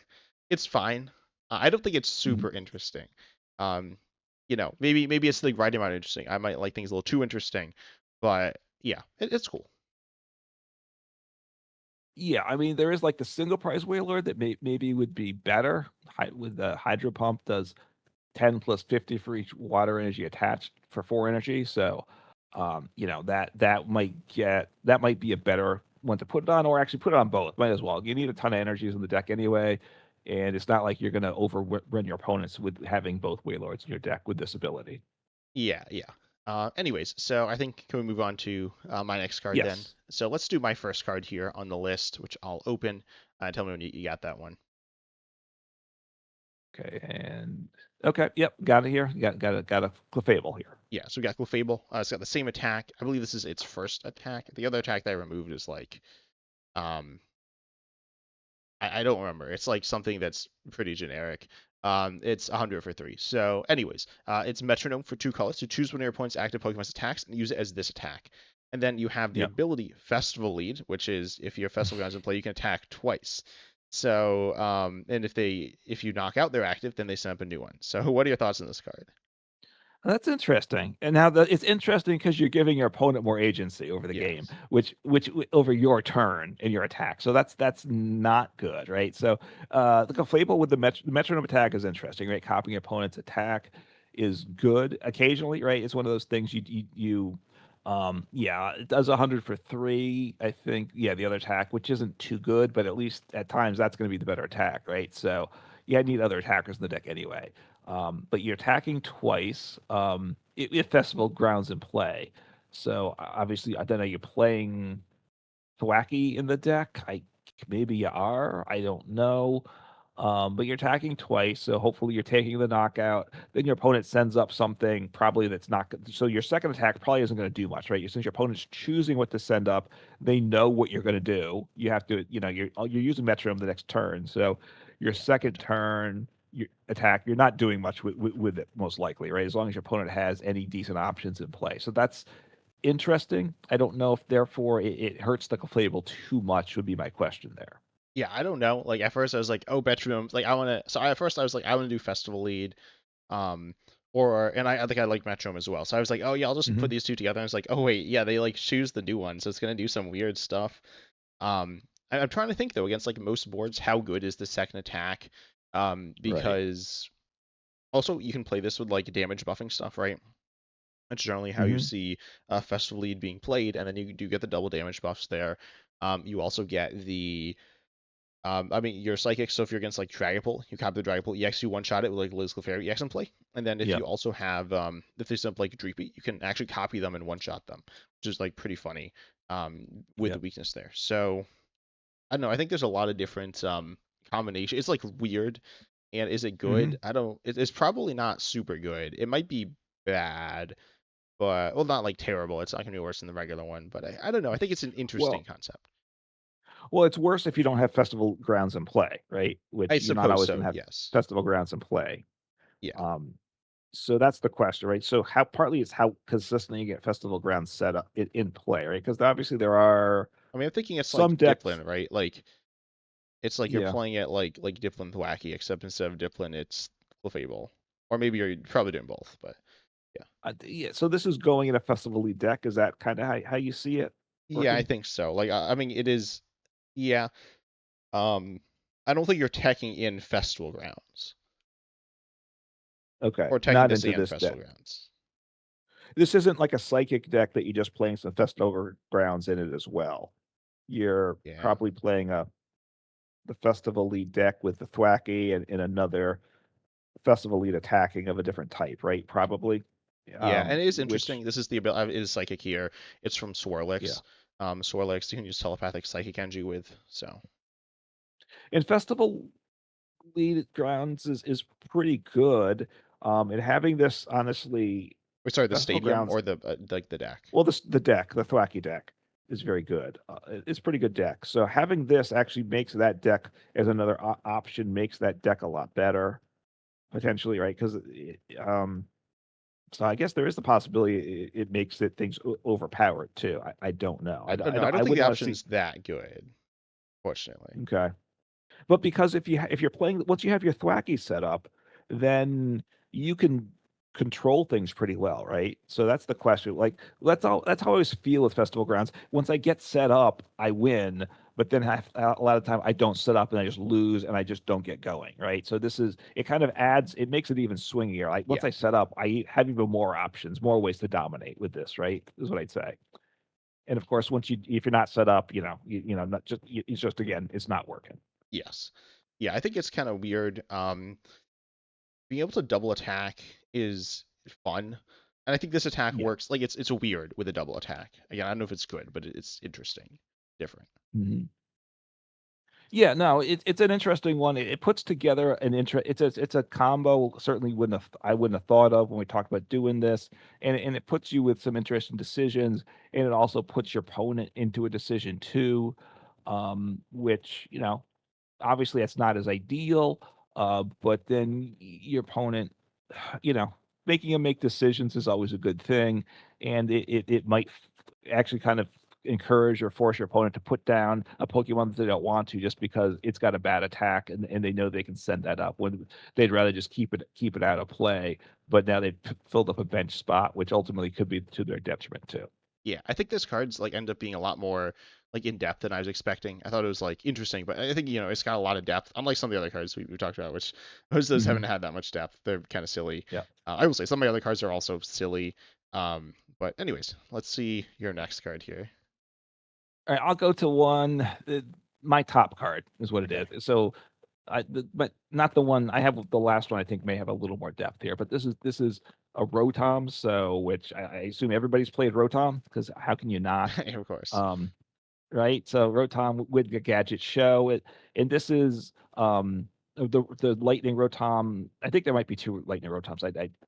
Speaker 1: it's fine. I don't think it's
Speaker 2: Mhm.
Speaker 1: super interesting. Um, maybe it's like right amount of interesting. I might like things a little too interesting, but yeah, it's cool.
Speaker 2: Yeah, I mean, there is like the single price Wailord that maybe would be better. With the Hydro Pump does 10 plus 50 for each water energy attached for 4 energy. So, that might be a better one to put it on, or actually put it on both. Might as well. You need a ton of energies in the deck anyway, and it's not like you're going to overrun your opponents with having both Wailords in your deck with this ability.
Speaker 1: Yeah, yeah. Anyways, so I think can we move on to my next card then?
Speaker 2: Yes.
Speaker 1: So let's do my first card here on the list, which I'll open. Tell me when you got that one.
Speaker 2: Okay. And okay. Yep. Got it here. Got a Clefable here.
Speaker 1: Yeah, so we got Clefable. It's got the same attack. I believe this is its first attack. The other attack that I removed is like, um, I don't remember. It's like something that's pretty generic. It's 100 for 3. So, anyways, it's Metronome for 2 colors. So choose one of your opponent's active Pokemon's attacks and use it as this attack. And then you have the
Speaker 2: Yep.
Speaker 1: ability Festival Lead, which is if your Festival Grounds in play, you can attack twice. So, and if you knock out their active, then they send up a new one. So, what are your thoughts on this card?
Speaker 2: That's interesting. And now it's interesting because you're giving your opponent more agency over the game,
Speaker 1: Yes.
Speaker 2: which over your turn and your attack. So that's not good, right? So the Conflable with the metronome attack is interesting, right? Copying your opponent's attack is good occasionally, right? It's one of those things yeah, it does 100 for 3. I think, yeah, the other attack, which isn't too good, but at least at times that's going to be the better attack, right? So yeah, I need other attackers in the deck anyway. But you're attacking twice if Festival Grounds in play. So obviously, I don't know. You're playing Thwacky in the deck. Maybe you are. I don't know. But you're attacking twice, so hopefully you're taking the knockout. Then your opponent sends up something probably that's not good. So your second attack probably isn't going to do much, right? Since your opponent's choosing what to send up, they know what you're going to do. You have to, you're using Metronome the next turn. So your
Speaker 1: Yeah.
Speaker 2: second turn, your attack, you're not doing much with it most likely, right? As long as your opponent has any decent options in play. So that's interesting. I don't know if therefore it hurts the Clefable too much. Would be my question there.
Speaker 1: Yeah, I don't know. Like at first I was like, oh, Metronome. Like I want to. So at first I was like, I want to do Festival Lead. Um, and I think I like Metronome as well. So I was like, oh yeah, I'll just
Speaker 2: Hmm.
Speaker 1: put these two together. And I was like, oh wait, yeah, they like choose the new one, so it's gonna do some weird stuff. I'm trying to think though against like most boards, how good is the second attack?
Speaker 2: Right.
Speaker 1: Because also you can play this with like damage buffing stuff, right? That's generally how you
Speaker 2: Hmm.
Speaker 1: see Festival Lead being played, and then you do get the double damage buffs there. You also get the your psychic, so if you're against like Dragapult, you copy the Dragapult EX, you one shot it with like Liz Clefairy EX in play. And then if
Speaker 2: Yeah.
Speaker 1: you also have if there's something like Dreepy, you can actually copy them and one shot them, which is like pretty funny with
Speaker 2: Yeah.
Speaker 1: the weakness there. So I don't know, I think there's a lot of different combinations. It's like weird. And is it
Speaker 2: Hmm.
Speaker 1: good? I don't it's probably not super good. It might be bad, but well not like terrible. It's not gonna be worse than the regular one, but I don't know. I think it's an interesting
Speaker 2: Well,
Speaker 1: concept.
Speaker 2: it's worse if you don't have festival grounds in play, right?
Speaker 1: I
Speaker 2: Which you're not
Speaker 1: suppose
Speaker 2: always going
Speaker 1: so,
Speaker 2: to have
Speaker 1: yes.
Speaker 2: festival grounds in play.
Speaker 1: Yeah.
Speaker 2: Um, So that's the question, right? So how partly it's how consistently you get Festival Grounds set up in play, right? Because obviously there are
Speaker 1: I mean, I'm thinking it's like
Speaker 2: some decks.
Speaker 1: Diplin, right? Like it's like you're
Speaker 2: Yeah,
Speaker 1: playing it like Diplin Thwacky, except instead of Diplin, it's Clefable. Or maybe you're probably doing both, but yeah.
Speaker 2: yeah. So this is going in a Festival Lead deck. Is that kind of how you see it
Speaker 1: Yeah, I
Speaker 2: working?
Speaker 1: think so. Like I mean, it is. Yeah. Um, I don't think you're teching in Festival Grounds
Speaker 2: Okay,
Speaker 1: or teching
Speaker 2: not
Speaker 1: this
Speaker 2: into
Speaker 1: and
Speaker 2: this
Speaker 1: Festival
Speaker 2: deck.
Speaker 1: Grounds.
Speaker 2: This isn't like a Psychic deck that you just playing some Festival Grounds in it as well. You're
Speaker 1: Yeah.
Speaker 2: probably playing the Festival Lead deck with the Thwacky and another Festival Lead attacking of a different type, right? Probably.
Speaker 1: Yeah, and it is
Speaker 2: Which
Speaker 1: interesting. This is the ability. It is Psychic here. It's from
Speaker 2: yeah.
Speaker 1: Swirlix. Swirlix you can use telepathic Psychic Energy with. So,
Speaker 2: And Festival Lead Grounds is pretty good. And having this honestly,
Speaker 1: or sorry, the
Speaker 2: Festival
Speaker 1: stadium
Speaker 2: Grounds,
Speaker 1: or the like the deck.
Speaker 2: well, the deck, the Thwacky deck, is very good. It's a pretty good deck. So having this actually makes that deck as another option makes that deck a lot better potentially, right? Because so I guess there is the possibility it makes it things overpowered too. I don't know.
Speaker 1: I don't know. I don't
Speaker 2: I
Speaker 1: think the
Speaker 2: wouldn't want to see.
Speaker 1: option's that good, fortunately.
Speaker 2: Okay. But because if you're playing once you have your Thwacky set up, then you can control things pretty well, right? So that's the question. Like that's how I always feel with Festival Grounds. Once I get set up, I win, but then a lot of time I don't set up and I just lose and I just don't get going, right? So this is it kind of adds it makes it even swingier. Like once
Speaker 1: Yeah.
Speaker 2: I set up, I have even more options, more ways to dominate with this, right? Is what I'd say. And of course, once you if you're not set up, not just it's just again, it's not working.
Speaker 1: Yes. Yeah, I think it's kind of weird. Being able to double attack is fun. And I think this attack
Speaker 2: Yeah.
Speaker 1: works. Like it's weird with a double attack. Again, I don't know if it's good, but it's interesting, different.
Speaker 2: Mhm. Yeah, no, it's an interesting one. It puts together an it's a combo certainly I wouldn't have thought of when we talked about doing this, and it puts you with some interesting decisions, and it also puts your opponent into a decision too, which obviously that's not as ideal, but then your opponent, you know, making him make decisions is always a good thing, and it might actually kind of encourage or force your opponent to put down a Pokemon that they don't want to just because it's got a bad attack and they know they can send that up when they'd rather just keep it out of play. But now they've filled up a bench spot, which ultimately could be to their detriment too.
Speaker 1: Yeah, I think this card's like end up being a lot more like in depth than I was expecting. I thought it was like interesting, but I think it's got a lot of depth. Unlike some of the other cards we talked about, which most of those haven't
Speaker 2: Hmm.
Speaker 1: had that much depth. They're kind of silly.
Speaker 2: Yeah.
Speaker 1: I will say some of my other cards are also silly. But anyways, let's see your next card here.
Speaker 2: All right, I'll go to one. My top card is what it
Speaker 1: Okay.
Speaker 2: is. So but not the one I have. The last one I think may have a little more depth here, but this is a Rotom. So which I assume everybody's played Rotom because how can you not?
Speaker 1: Of course.
Speaker 2: Um, right. So Rotom with the Gadget Show, and this is the Lightning Rotom. I think there might be two Lightning Rotoms.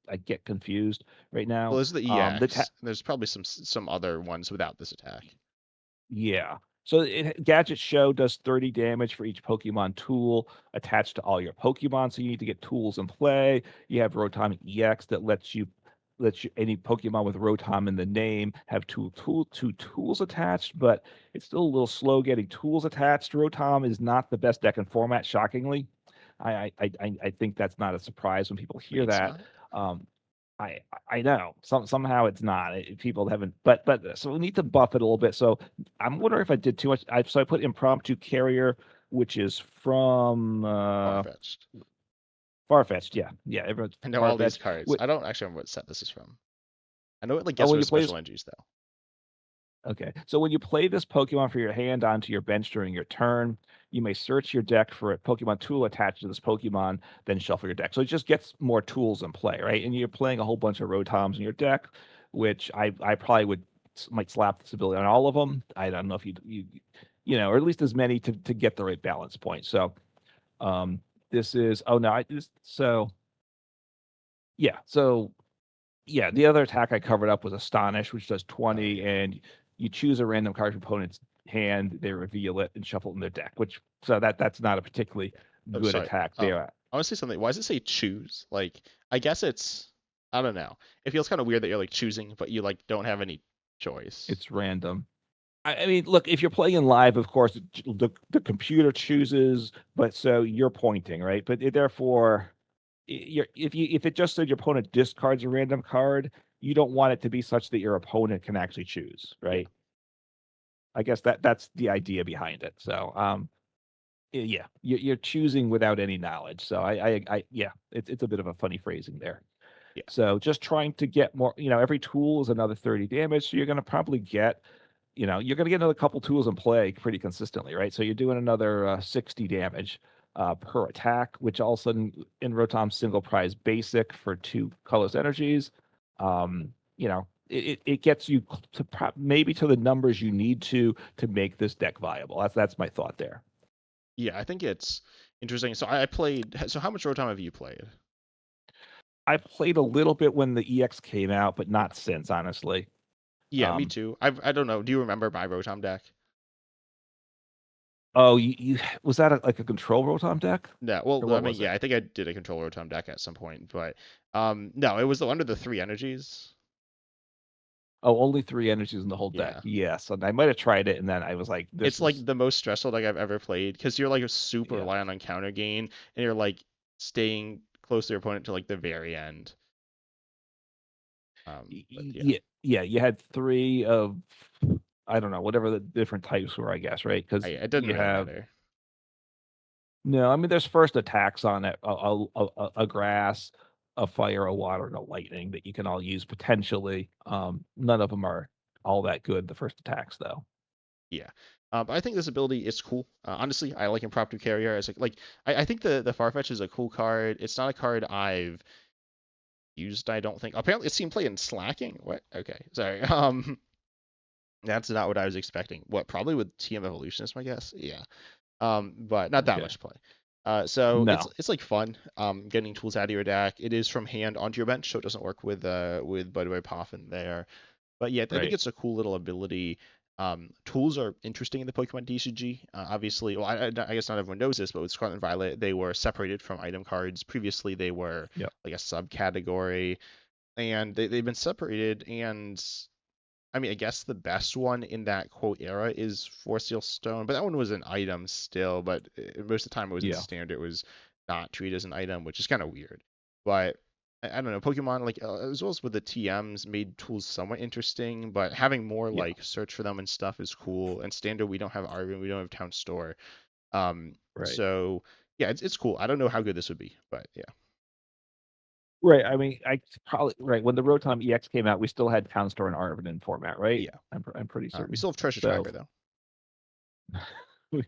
Speaker 2: I get confused right
Speaker 1: Well,
Speaker 2: now.
Speaker 1: this is the
Speaker 2: The
Speaker 1: EX. There's probably some other ones without this attack.
Speaker 2: Yeah. So Gadget Show does 30 damage for each Pokemon tool attached to all your Pokemon. So you need to get tools in play. You have Rotom EX that lets you any Pokemon with Rotom in the name have two tools attached, but it's still a little slow getting tools attached. Rotom is not the best deck and format, shockingly. I think that's not a surprise when people
Speaker 1: Wait,
Speaker 2: hear
Speaker 1: it's
Speaker 2: that.
Speaker 1: not?
Speaker 2: Um, I know somehow it's not. People haven't, but so we need to buff it a little bit. So I'm wondering if I did too much. So I put impromptu carrier, which is from
Speaker 1: Far-fetched.
Speaker 2: Farfetch'd. Yeah, yeah, everyone's
Speaker 1: I know all these
Speaker 2: Farfetch'd.
Speaker 1: cards. I don't actually remember what set this is from. I know it like
Speaker 2: Oh,
Speaker 1: gets rid
Speaker 2: when
Speaker 1: of
Speaker 2: you play
Speaker 1: special
Speaker 2: this,
Speaker 1: energies though.
Speaker 2: okay. So when you play this Pokemon for your hand onto your bench during your turn, you may search your deck for a Pokemon tool attached to this Pokemon, then shuffle your deck. So it just gets more tools in play, right? And you're playing a whole bunch of Rotoms in your deck, which I probably might slap this ability on all of them. I don't know if or at least as many to get the right balance point. So this is oh no, I just so yeah. So yeah, the other attack I covered up was Astonish, which does
Speaker 1: Oh
Speaker 2: 20,
Speaker 1: yeah.
Speaker 2: and you choose a random card from opponent's hand, they reveal it and shuffle it in their deck, which so that's not a particularly
Speaker 1: Oh
Speaker 2: good
Speaker 1: sorry.
Speaker 2: attack
Speaker 1: I
Speaker 2: there.
Speaker 1: want to say something. Why does it say choose? Like I guess it's I don't know. It feels kind of weird that you're like choosing, but you like don't have any choice.
Speaker 2: It's random. I mean, look, if you're playing in live, of course, the computer chooses, but so you're pointing, right? But therefore, if it just said your opponent discards a random card, you don't want it to be such that your opponent can actually choose,
Speaker 1: Yeah.
Speaker 2: right? I guess that's the idea behind it. So, yeah, you're choosing without any knowledge. So yeah, it's a bit of a funny phrasing there.
Speaker 1: Yeah.
Speaker 2: So just trying to get more, every tool is another 30 damage. So you're going to probably get, you're going to get another couple tools in play pretty consistently, right? So you're doing another 60 damage per attack, which also in Rotom's single prize basic for 2 colors energies. It gets you to maybe to the numbers you need to make this deck viable. That's my thought there.
Speaker 1: Yeah, I think it's interesting. So I played. So how much Rotom have you played?
Speaker 2: I played a little bit when the EX came out, but not since, honestly.
Speaker 1: Yeah, me too. I don't know. Do you remember my Rotom deck?
Speaker 2: Oh, you was that like a control Rotom deck?
Speaker 1: No,
Speaker 2: Or
Speaker 1: well, I
Speaker 2: what
Speaker 1: mean,
Speaker 2: was it?
Speaker 1: yeah, I think I did a control Rotom deck at some point, but no, it was under the 3 energies.
Speaker 2: Oh, only 3 energies in the whole deck.
Speaker 1: Yeah,
Speaker 2: Yes, and I might have tried it, and then I was like,
Speaker 1: it's
Speaker 2: "This
Speaker 1: like
Speaker 2: is
Speaker 1: the most stressful deck I've ever played because you're like super
Speaker 2: yeah,
Speaker 1: reliant on counter gain and you're like staying close to your opponent to like the very end. But yeah,
Speaker 2: yeah, yeah." You had 3 of I don't know whatever the different types were, I guess, right? Because
Speaker 1: it didn't
Speaker 2: you
Speaker 1: really
Speaker 2: have
Speaker 1: matter.
Speaker 2: no, I mean, there's first attacks on it, a grass, a fire, a water, and a lightning that you can all use potentially. None of them are all that good. The first attacks, though.
Speaker 1: Yeah. But I think this ability is cool. Honestly, I like Impromptu Carrier as like I think the Farfetch is a cool card. It's not a card I've used, I don't think. Apparently, it's seen play in Slacking. What? Okay, sorry. That's not what I was expecting. What? Probably with TM Evolutionist, my guess. Yeah. But not that
Speaker 2: Okay.
Speaker 1: much play. So it's
Speaker 2: No.
Speaker 1: it's like fun. Getting tools out of your deck. It is from hand onto your bench, so it doesn't work with Budway Poffin there. But yeah, I think
Speaker 2: Right.
Speaker 1: it's a cool little ability. Tools are interesting in the Pokemon TCG. Obviously, well, I guess not everyone knows this, but with Scarlet and Violet, they were separated from item cards. Previously, they were
Speaker 2: Yep.
Speaker 1: like a subcategory, and they've been separated. And I mean, I guess the best one in that quote era is Force Seal Stone, but that one was an item still. But most of the time, it was in
Speaker 2: Yeah.
Speaker 1: standard. It was not treated as an item, which is kind of weird. But I don't know. Pokemon, like as well as with the TMs, made tools somewhat interesting. But having more
Speaker 2: Yeah.
Speaker 1: like search for them and stuff is cool. And standard, we don't have Arvin, we don't have Town Store. Um,
Speaker 2: Right.
Speaker 1: so yeah, it's cool. I don't know how good this would be, but yeah,
Speaker 2: Right. I mean, I probably right when the Rotom EX came out, we still had Town Store and Arvin format, right?
Speaker 1: yeah.
Speaker 2: I'm pretty
Speaker 1: We
Speaker 2: certain.
Speaker 1: still have Treasure
Speaker 2: So
Speaker 1: Tracker though.
Speaker 2: we,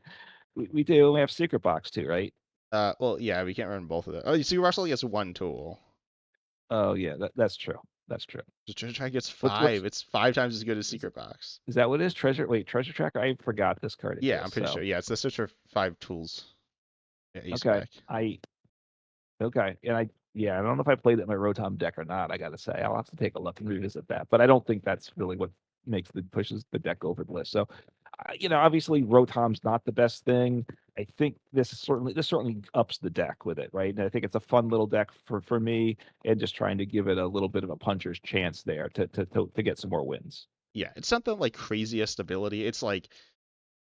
Speaker 2: we do. We have Secret Box too, right?
Speaker 1: Well, yeah, we can't run both of them. Oh, you see, Russell gets one tool.
Speaker 2: Oh yeah, that's true. That's true.
Speaker 1: The treasure tracker gets
Speaker 2: What's
Speaker 1: 5. It's 5 times as good as
Speaker 2: is,
Speaker 1: Secret Box.
Speaker 2: is that what it is? Treasure Tracker? I forgot this card
Speaker 1: Yeah, I'm
Speaker 2: exists.
Speaker 1: pretty
Speaker 2: So
Speaker 1: sure. Yeah, it's the search for 5 tools. Yeah, ace
Speaker 2: okay,
Speaker 1: back.
Speaker 2: okay, and I don't know if I played that in my Rotom deck or not. I gotta say, I'll have to take a look and revisit that. But I don't think that's really what pushes the deck over the list. So, obviously Rotom's not the best thing. I think this certainly ups the deck with it, right? And I think it's a fun little deck for me, and just trying to give it a little bit of a puncher's chance there to get some more wins.
Speaker 1: Yeah, it's not the like craziest ability. It's like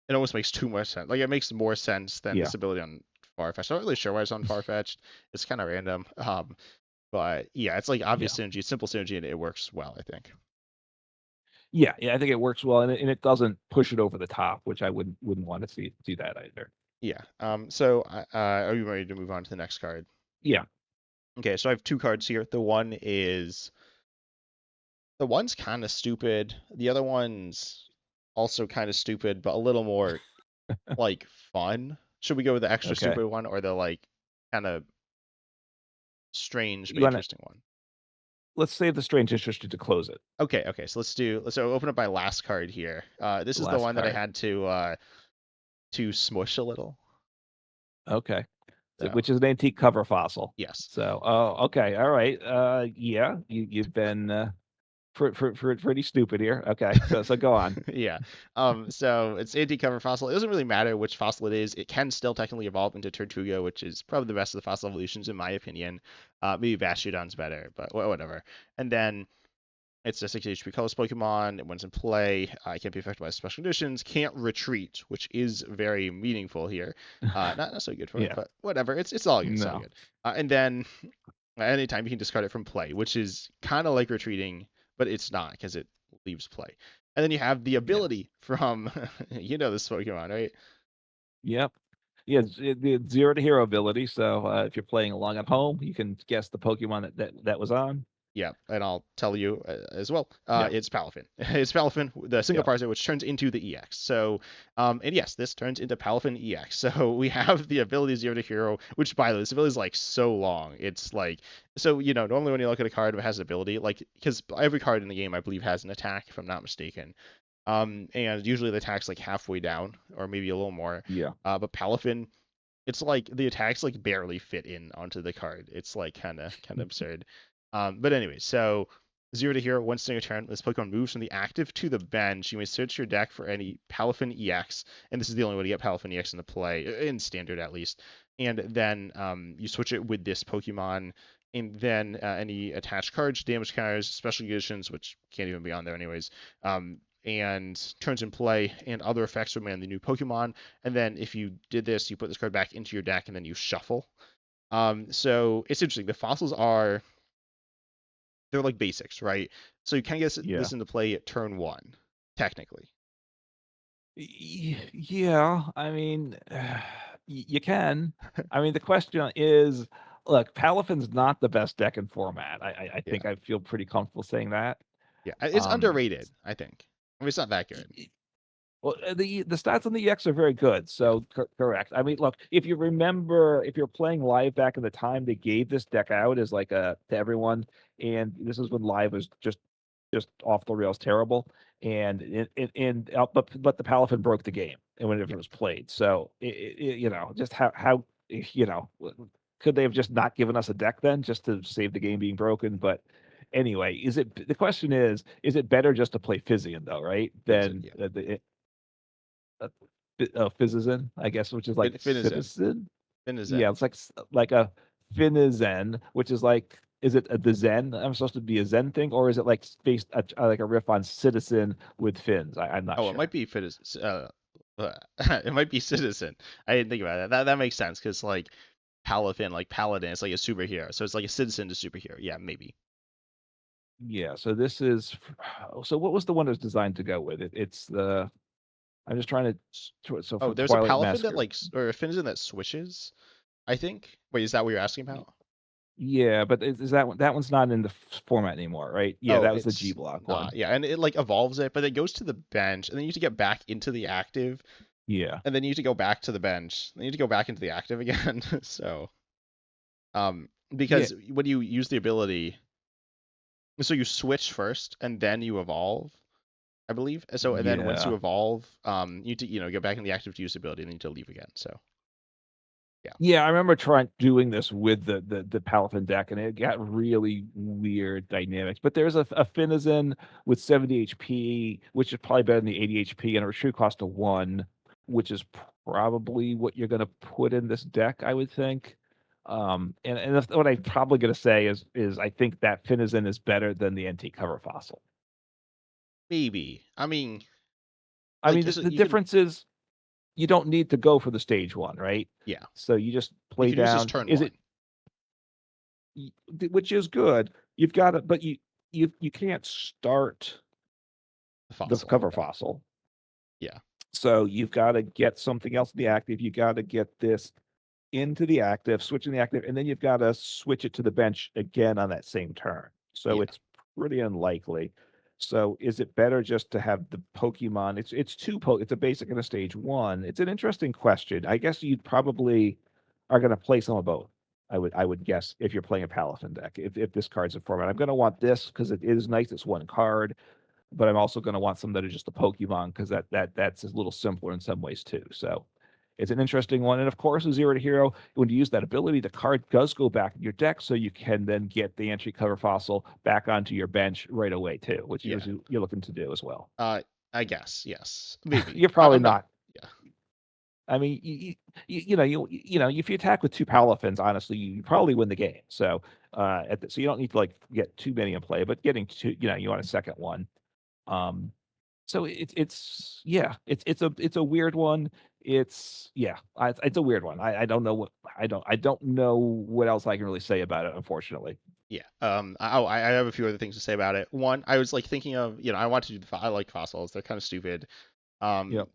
Speaker 1: it almost makes too much sense. Like it makes more sense than
Speaker 2: Yeah,
Speaker 1: this ability on Farfetched. I'm not really sure why it's on Farfetched. It's kind of random. But yeah, it's like
Speaker 2: yeah.
Speaker 1: obvious synergy, simple synergy, and it works well, I think.
Speaker 2: Yeah, yeah, I think it works well, and it doesn't push it over the top, which I wouldn't want to see that either.
Speaker 1: Yeah. So are you ready to move on to the next card?
Speaker 2: Yeah.
Speaker 1: Okay, so I have 2 cards here. The one's kind of stupid. The other one's also kind of stupid, but a little more like fun. Should we go with the extra
Speaker 2: Okay.
Speaker 1: stupid one or the like kind of strange but
Speaker 2: You wanna
Speaker 1: interesting one?
Speaker 2: Let's save the strange interested to close it.
Speaker 1: Okay. So let's open up my last card here. This
Speaker 2: The
Speaker 1: is the
Speaker 2: last
Speaker 1: one that I
Speaker 2: card.
Speaker 1: had to smush a little.
Speaker 2: Okay.
Speaker 1: So
Speaker 2: Which is an antique cover fossil.
Speaker 1: yes.
Speaker 2: So, oh, okay, all right. Yeah, you've been pretty stupid here. Okay, so go on.
Speaker 1: Yeah. So it's anti-cover fossil. It doesn't really matter which fossil it is. It can still technically evolve into Tortuga, which is probably the best of the fossil evolutions in my opinion. Maybe Bastiodon's better, but whatever. And then it's a 6 HP colorless Pokemon. When it's in play, it can't be affected by special conditions. Can't retreat, which is very meaningful here. Not so good for it,
Speaker 2: Yeah.
Speaker 1: but whatever. It's all good. It's all
Speaker 2: No.
Speaker 1: good. And then anytime you can discard it from play, which is kind of like retreating, but it's not because it leaves play. And then you have the
Speaker 2: Yeah.
Speaker 1: ability from you know this Pokemon, right?
Speaker 2: Yep. Yeah, the zero to hero ability. So if you're playing along at home, you can guess the Pokemon that was on.
Speaker 1: Yeah, and I'll tell you as well.
Speaker 2: Yeah.
Speaker 1: It's Palafin. It's Palafin, the single
Speaker 2: Yeah.
Speaker 1: parser, which turns into the EX. So, and yes, this turns into Palafin EX. So we have the ability Zero to Hero, which by the way, this ability is like so long. It's like, so normally when you look at a card that has an ability, like because every card in the game I believe has an attack, if I'm not mistaken. And usually the attack's like halfway down or maybe a little more.
Speaker 2: Yeah.
Speaker 1: But Palafin, it's like the attacks like barely fit in onto the card. It's like kind of absurd. But anyway, so zero to hero, once in your turn, this Pokemon moves from the active to the bench. You may search your deck for any Palafin EX, and this is the only way to get Palafin EX into play, in standard at least. And then you switch it with this Pokemon, and then any attached cards, damage counters, special conditions, which can't even be on there anyways, and turns in play, and other effects remain on the new Pokemon. And then if you did this, you put this card back into your deck, and then you shuffle. So it's interesting. The fossils they're like basics, right? So you can get
Speaker 2: Yeah.
Speaker 1: this into play at turn one, technically.
Speaker 2: Yeah. I mean, you can. I mean, the question is, look, Palafin's not the best deck in format. I think I feel pretty comfortable saying that.
Speaker 1: Yeah, it's
Speaker 2: Um,
Speaker 1: underrated, I think. I mean, it's not that good.
Speaker 2: Well, the stats on the EX are very good, so correct. I mean, look, if you remember, if you're playing live back in the time, they gave this deck out as like a to everyone, and this is when live was just off the rails terrible, and but the Palafin broke the game, and whenever it was played, so just how could they have just not given us a deck then just to save the game being broken? But anyway, the question is it better just to play Physian though, right? Than Fizzen, I guess, which is like Citizen.
Speaker 1: Finizen.
Speaker 2: Yeah, it's like a Finizen, which is like, is it the Zen? I'm supposed to be a Zen thing, or is it like based like a riff on Citizen with fins? I'm not sure.
Speaker 1: It might be it might be Citizen. I didn't think about that. That makes sense because like Palafin, like Paladin, it's like a superhero, so it's like a citizen to superhero. Yeah, maybe.
Speaker 2: Yeah. So this is. So what was the one that's designed to go with it? It's the. I'm just trying to. So for
Speaker 1: There's
Speaker 2: Twilight
Speaker 1: a Palafin
Speaker 2: Masker,
Speaker 1: that like, or a Finizen that switches, I think. Wait, is that what you're asking about?
Speaker 2: Yeah, but is that one? That one's not in the format anymore, right? Yeah, that was the G block one.
Speaker 1: Yeah, and it like evolves it, but it goes to the bench, and then you need to get back into the active.
Speaker 2: Yeah,
Speaker 1: and then you need to go back to the bench. Then you need to go back into the active again. So, because when you use the ability, so you switch first, and then you evolve, I believe. So, and then once you evolve, you need to get back in the active to use the ability, and then you need to leave again. So.
Speaker 2: Yeah, I remember doing this with the Palafin deck, and it got really weird dynamics. But there's a Finizen with 70 HP, which is probably better than the 80 HP, and a retreat cost of 1, which is probably what you're going to put in this deck, I would think. And what I'm probably going to say is I think that Finizen is better than the NT cover fossil.
Speaker 1: Maybe. I mean,
Speaker 2: the difference is you don't need to go for the stage 1, right?
Speaker 1: Yeah.
Speaker 2: So you just play down.
Speaker 1: Use turn 1.
Speaker 2: Which is good. You've got it, but you can't start the cover fossil.
Speaker 1: Yeah.
Speaker 2: So you've got to get something else in the active. You got to get this into the active, switch in the active, and then you've got to switch it to the bench again on that same turn. So it's pretty unlikely. So is it better just to have the Pokemon? It's it's a basic and a stage 1. It's an interesting question. I guess you probably are going to play some of both. I would guess if you're playing a Palafin deck, if this card's a format, I'm going to want this because it is nice. It's one card, but I'm also going to want some that are just a Pokemon because that's a little simpler in some ways too. So It's an interesting one. And of course, with Zero to Hero, when you use that ability, the card does go back in your deck, so you can then get the entry cover fossil back onto your bench right away too, which
Speaker 1: Yeah.
Speaker 2: you're looking to do as well.
Speaker 1: I guess yes, maybe.
Speaker 2: You're probably
Speaker 1: I'm
Speaker 2: not.
Speaker 1: Yeah.
Speaker 2: I mean, if you attack with two Palafins, honestly, you probably win the game. So, so you don't need to like get too many in play, but getting two, you want a second one. Um, so it's a weird one. It's a weird one. I don't know I don't know what else I can really say about it, unfortunately.
Speaker 1: Yeah. I have a few other things to say about it. One, I was like thinking of, I want to do I like fossils. They're kind of stupid. Um,
Speaker 2: Yep.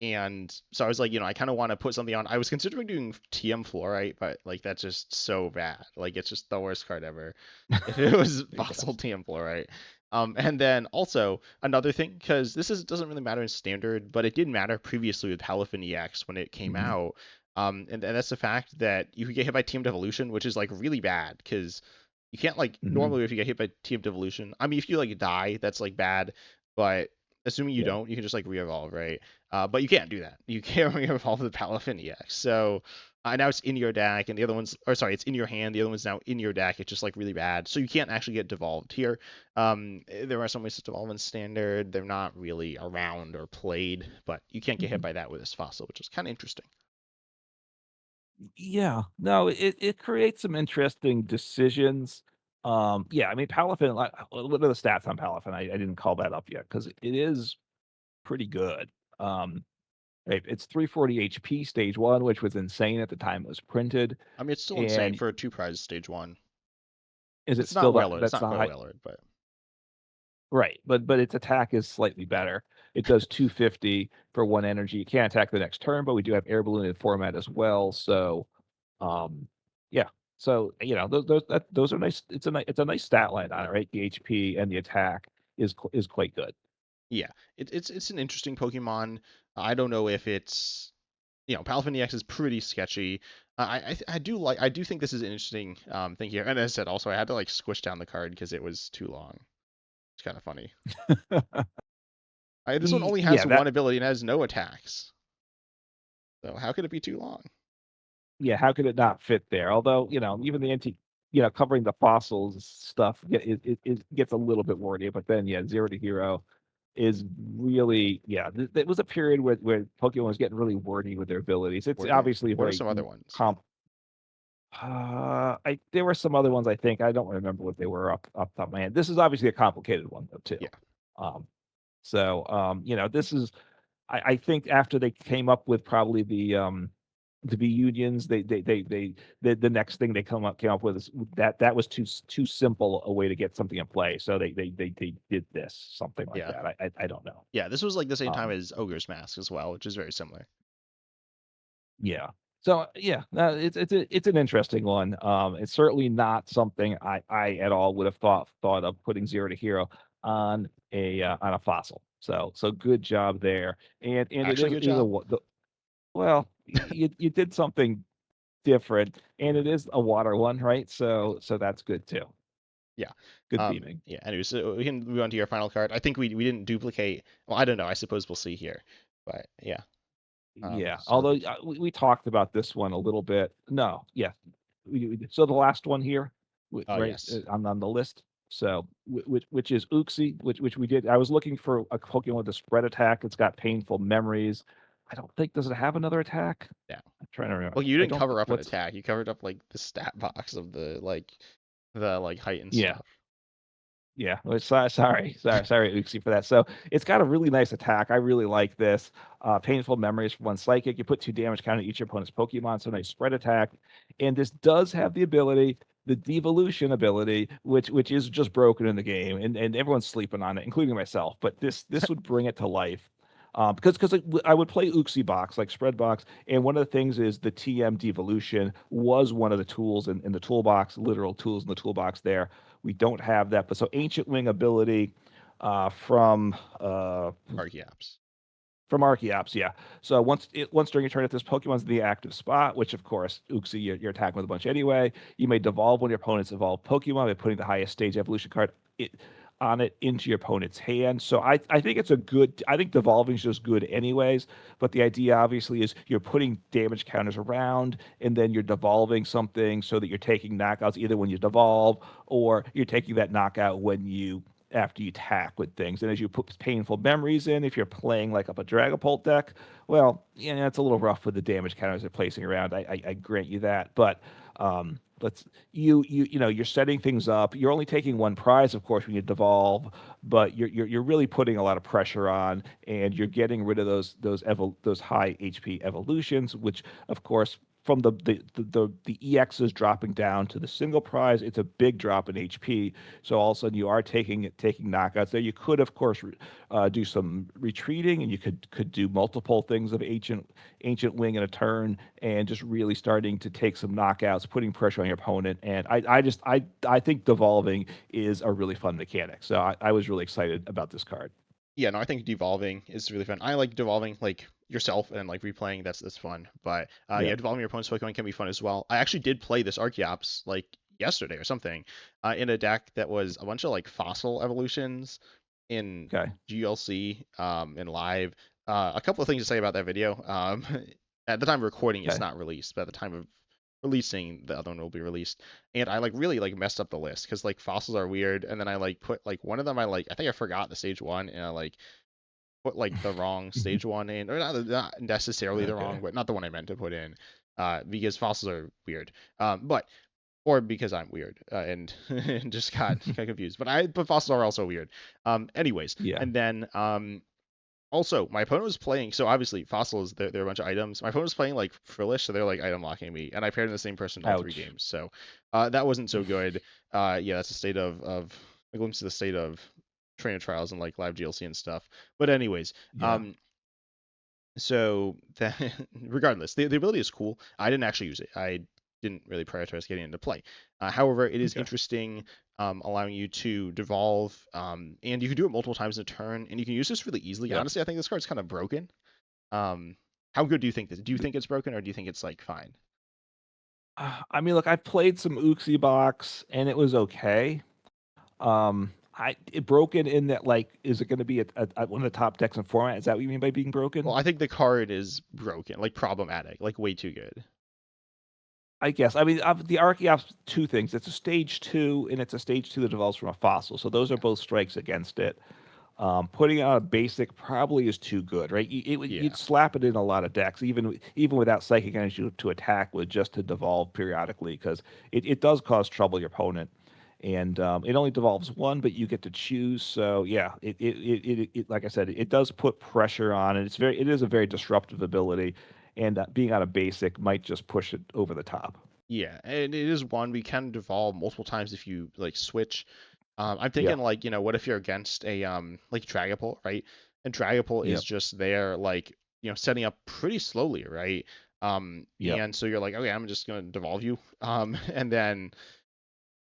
Speaker 1: and so I was like, I kind of want to put something on. I was considering doing TM Fluorite, but like that's just so bad. Like it's just the worst card ever. If it was fossil TM Fluorite. And then also another thing, because doesn't really matter in standard, but it did matter previously with Palafin EX when it came
Speaker 2: Mhm.
Speaker 1: out. And that's the fact that you could get hit by TM Devolution, which is like really bad because you can't like
Speaker 2: Mhm.
Speaker 1: normally if you get hit by TM Devolution. I mean, if you like die, that's like bad, but assuming you
Speaker 2: Yeah.
Speaker 1: don't, you can just like re-evolve, right? But you can't do that. You can't re-evolve the Palafin EX. So now it's in your deck, and the other one's, or sorry, it's in your hand. The other one's now in your deck. It's just like really bad. So you can't actually get devolved here. There are some ways to devolve in standard. They're not really around or played, but you can't get hit
Speaker 2: Mhm.
Speaker 1: by that with this fossil, which is kind of interesting.
Speaker 2: Yeah. No, it creates some interesting decisions. Yeah, I mean, Palafin, what are the stats on Palafin? I didn't call that up yet because it is pretty good. Um, it's 340 HP stage one, which was insane at the time it was printed.
Speaker 1: I mean, it's still insane
Speaker 2: And
Speaker 1: for a two prize stage one.
Speaker 2: is it
Speaker 1: It's not
Speaker 2: still
Speaker 1: Wailord. It's
Speaker 2: that's
Speaker 1: not
Speaker 2: not
Speaker 1: quite
Speaker 2: high?
Speaker 1: Wailord, but
Speaker 2: Right, but its attack is slightly better. It does 250 for one energy. You can't attack the next turn, but we do have air balloon in format as well. So, um, yeah. So those are nice. It's a nice stat line on it, right? The HP and the attack is quite good.
Speaker 1: yeah, it's an interesting Pokemon. I don't know if it's Palafin EX is pretty sketchy. I do think this is an interesting thing here. And as I said, also I had to like squish down the card because it was too long. It's kind of funny. This one only has
Speaker 2: Yeah,
Speaker 1: one ability and has no attacks. So how could it be too long?
Speaker 2: how could it not fit there? Although, even the covering the fossils stuff, it gets a little bit wordy. But then, yeah, Zero to Hero is really, it was a period where Pokemon was getting really wordy with their abilities. It's
Speaker 1: Were they?
Speaker 2: obviously a
Speaker 1: What are
Speaker 2: very
Speaker 1: some other ones?
Speaker 2: comp. There were some other ones I think I don't remember what they were off the top of my head. This is obviously a complicated one though too.
Speaker 1: Yeah,
Speaker 2: Um, this is I think after they came up with probably the B unions, the next thing they came up with is that was too simple a way to get something in play. So they did this something like
Speaker 1: yeah,
Speaker 2: that. I don't know.
Speaker 1: yeah. This was like the same time
Speaker 2: Um,
Speaker 1: as Ogre's Mask as well, which is very similar.
Speaker 2: yeah. So yeah, no, it's an interesting one. It's certainly not something I at all would have thought of putting Zero to Hero on a fossil. So good job there. And it
Speaker 1: Actually,
Speaker 2: is
Speaker 1: good
Speaker 2: is a
Speaker 1: job.
Speaker 2: well, you did something different, and it is a water one, right? So that's good too.
Speaker 1: Yeah.
Speaker 2: Good theming.
Speaker 1: Yeah. Anyway, so we can move on to your final card. I think we didn't duplicate. Well, I don't know. I suppose we'll see here. But yeah.
Speaker 2: Yeah.
Speaker 1: So
Speaker 2: Although
Speaker 1: the
Speaker 2: we talked about this one a little bit. No, yeah. So the last one here, right
Speaker 1: yes.
Speaker 2: on the list. So which is Uxie, which we did. I was looking for a Pokemon with a spread attack. It's got painful memories. I don't think does it have another attack?
Speaker 1: Yeah.
Speaker 2: I'm trying to remember.
Speaker 1: Well, you
Speaker 2: I
Speaker 1: didn't
Speaker 2: don't.
Speaker 1: cover up an
Speaker 2: What's
Speaker 1: attack. You covered up like the stat box of the height and
Speaker 2: yeah.
Speaker 1: stuff.
Speaker 2: Yeah, well, sorry, Uxie, for that. So it's got a really nice attack. I really like this. Painful memories for one psychic. You put 2 damage count on each opponent's Pokemon, so nice spread attack. And this does have the ability, the devolution ability, which is just broken in the game, and everyone's sleeping on it, including myself. But this would bring it to life. Because I would play Uxie box like spread box, and one of the things is the TM devolution was one of the tools in the toolbox, literal tools in the toolbox there. We don't have that, but so ancient wing ability from
Speaker 1: Archeops.
Speaker 2: Archeops, yeah. So once during your turn, if this Pokemon's in the active spot, which of course Uxie you're attacking with a bunch anyway, you may devolve one of your opponent's evolved Pokemon by putting the highest stage evolution card. on it into your opponent's hand. So I think it's a good. I think devolving is just good anyways. But the idea obviously is you're putting damage counters around, and then you're devolving something so that you're taking knockouts either when you devolve or you're taking that knockout when you after you attack with things. And as you put painful memories in, if you're playing like up a Dragapult deck, well, yeah, it's a little rough with the damage counters they're placing around. I grant you that, but let's you're setting things up. You're only taking one prize, of course, when you devolve, but you're really putting a lot of pressure on, and you're getting rid of those high HP evolutions, which of course from the EXs dropping down to the single prize, it's a big drop in HP. So all of a sudden you are taking knockouts there. You could, of course, do some retreating, and you could do multiple things of ancient wing in a turn, and just really starting to take some knockouts, putting pressure on your opponent. And I think devolving is a really fun mechanic. So I was really excited about this card.
Speaker 1: Yeah, no, I think devolving is really fun. I like devolving like yourself and like replaying. That's fun. But
Speaker 2: Yeah.
Speaker 1: yeah, devolving your opponent's Pokemon can be fun as well. I actually did play this Archeops like yesterday or something, in a deck that was a bunch of like fossil evolutions in
Speaker 2: Okay.
Speaker 1: GLC, in live. A couple of things to say about that video. At the time of recording, it's
Speaker 2: Okay.
Speaker 1: not released, but at the time of releasing, the other one will be released. And I like really like messed up the list because like fossils are weird, and then I like put like one of them, I think I forgot the stage one, and I like put like the wrong stage one in, or not necessarily the
Speaker 2: Okay.
Speaker 1: wrong, but not the one I meant to put in, because fossils are weird. But or because I'm weird, and, and just got confused. But fossils are also weird. Anyways,
Speaker 2: Yeah.
Speaker 1: and then also, my opponent was playing, so obviously fossils, they're a bunch of items. My opponent was playing like Frillish, so they're like item locking me, and I paired in the same person all three
Speaker 2: Ouch.
Speaker 1: games. So that wasn't so good. Yeah, that's a state of a glimpse of the state of trainer trials and like live GLC and stuff. But anyways,
Speaker 2: Yeah.
Speaker 1: um, so that regardless, the ability is cool. I didn't actually use it. I didn't really prioritize getting into play. However, it is
Speaker 2: Okay.
Speaker 1: interesting, allowing you to devolve, and you can do it multiple times in a turn, and you can use this really easily.
Speaker 2: Yep.
Speaker 1: Honestly, I think this card's kind of broken. How good do you think this? Do you think it's broken, or do you think it's like fine?
Speaker 2: I mean, look, I've played some Uxie box and it was okay. I it broken in that like, is it going to be one of the top decks in format? Is that what you mean by being
Speaker 1: Well,
Speaker 2: broken?
Speaker 1: I think the card is broken, like problematic, like way too good.
Speaker 2: I guess. I mean, the Archeops, two things. It's a stage two, and it's a stage two that develops from a fossil. So those are
Speaker 1: Yeah,
Speaker 2: both strikes against it. Putting out a basic probably is too good, right?
Speaker 1: yeah,
Speaker 2: You'd slap it in a lot of decks, even without psychic energy to attack with just to devolve periodically, because it does cause trouble your opponent, and it only devolves one, but you get to choose. So yeah, like I said, it does put pressure on, and it is a very disruptive ability, and being out of basic might just push it over the top.
Speaker 1: yeah. And it is one we can devolve multiple times if you like switch. I'm
Speaker 2: Yeah.
Speaker 1: thinking like, what if you're against a like Dragapult, right? And Dragapult is
Speaker 2: Yep.
Speaker 1: just there like, setting up pretty slowly, right?
Speaker 2: Yep.
Speaker 1: And so you're like, okay, I'm just gonna devolve you. And then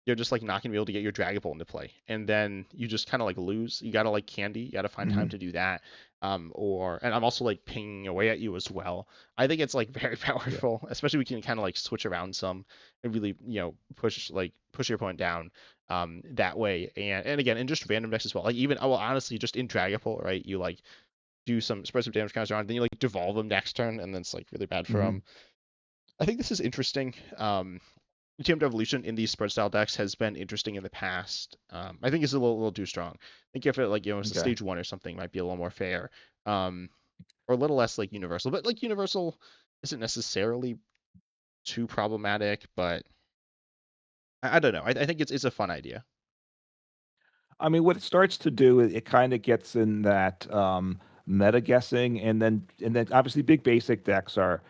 Speaker 1: you're just like not gonna be able to get your Dragapult into play. And then you just kind of like lose. You gotta like candy, you gotta find time
Speaker 2: Hmm.
Speaker 1: to do that. And I'm also like pinging away at you as well. I think it's like very
Speaker 2: Yeah.
Speaker 1: powerful, especially we can kind of like switch around some and really, push your opponent down that way. And again, in just random decks as well. Like even, well, honestly, just in Dragapult, right? You like do some spread some damage counters around, then you like devolve them next turn, and then it's like really bad for
Speaker 2: Hmm.
Speaker 1: them. I think this is interesting. TMW Evolution in these spread style decks has been interesting in the past. I think it's a little too strong. I think if it like, it's a
Speaker 2: Okay.
Speaker 1: stage one or something, might be a little more fair, um, or a little less like universal. But like universal isn't necessarily too problematic. But I don't know. I think it's a fun idea.
Speaker 2: I mean, what it starts to do, it kind of gets in that meta guessing, and then obviously big basic decks are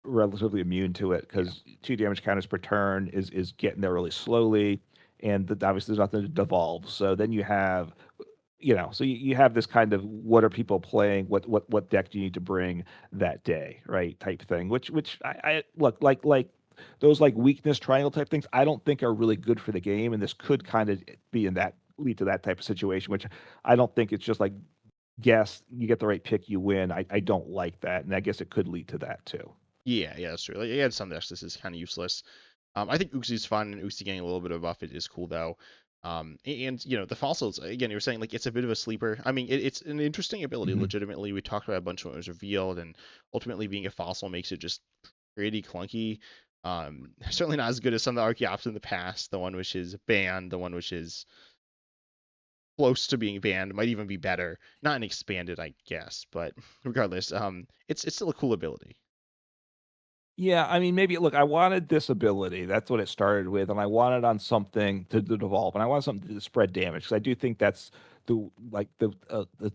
Speaker 2: relatively immune to it
Speaker 1: Yeah.
Speaker 2: because two damage counters per turn is getting there really slowly, and obviously there's nothing to devolve. So then you have, so you have this kind of what are people playing, what deck do you need to bring that day, right? Type thing. Which I look like those like weakness triangle type things. I don't think are really good for the game, and this could kind of be in that lead to that type of situation, which I don't think it's just like guess you get the right pick, you win. I don't like that, and I guess it could lead to that too.
Speaker 1: Yeah, that's true. Like, yeah, in some decks this is kind of useless. I think Uxi's fun, and Uxie getting a little bit of buff it is cool though. And the fossils again. You were saying like it's a bit of a sleeper. I mean, it's an interesting ability.
Speaker 2: Hmm.
Speaker 1: Legitimately, we talked about a bunch when it was revealed, and ultimately being a fossil makes it just pretty clunky. Certainly not as good as some of the Archeops in the past. The one which is banned, the one which is close to being banned, might even be better. Not an expanded, I guess, but regardless, it's still a cool ability.
Speaker 2: Yeah, I mean, maybe look, I wanted this ability. That's what it started with, and I wanted on something to devolve, and I wanted something to spread damage because I do think that's the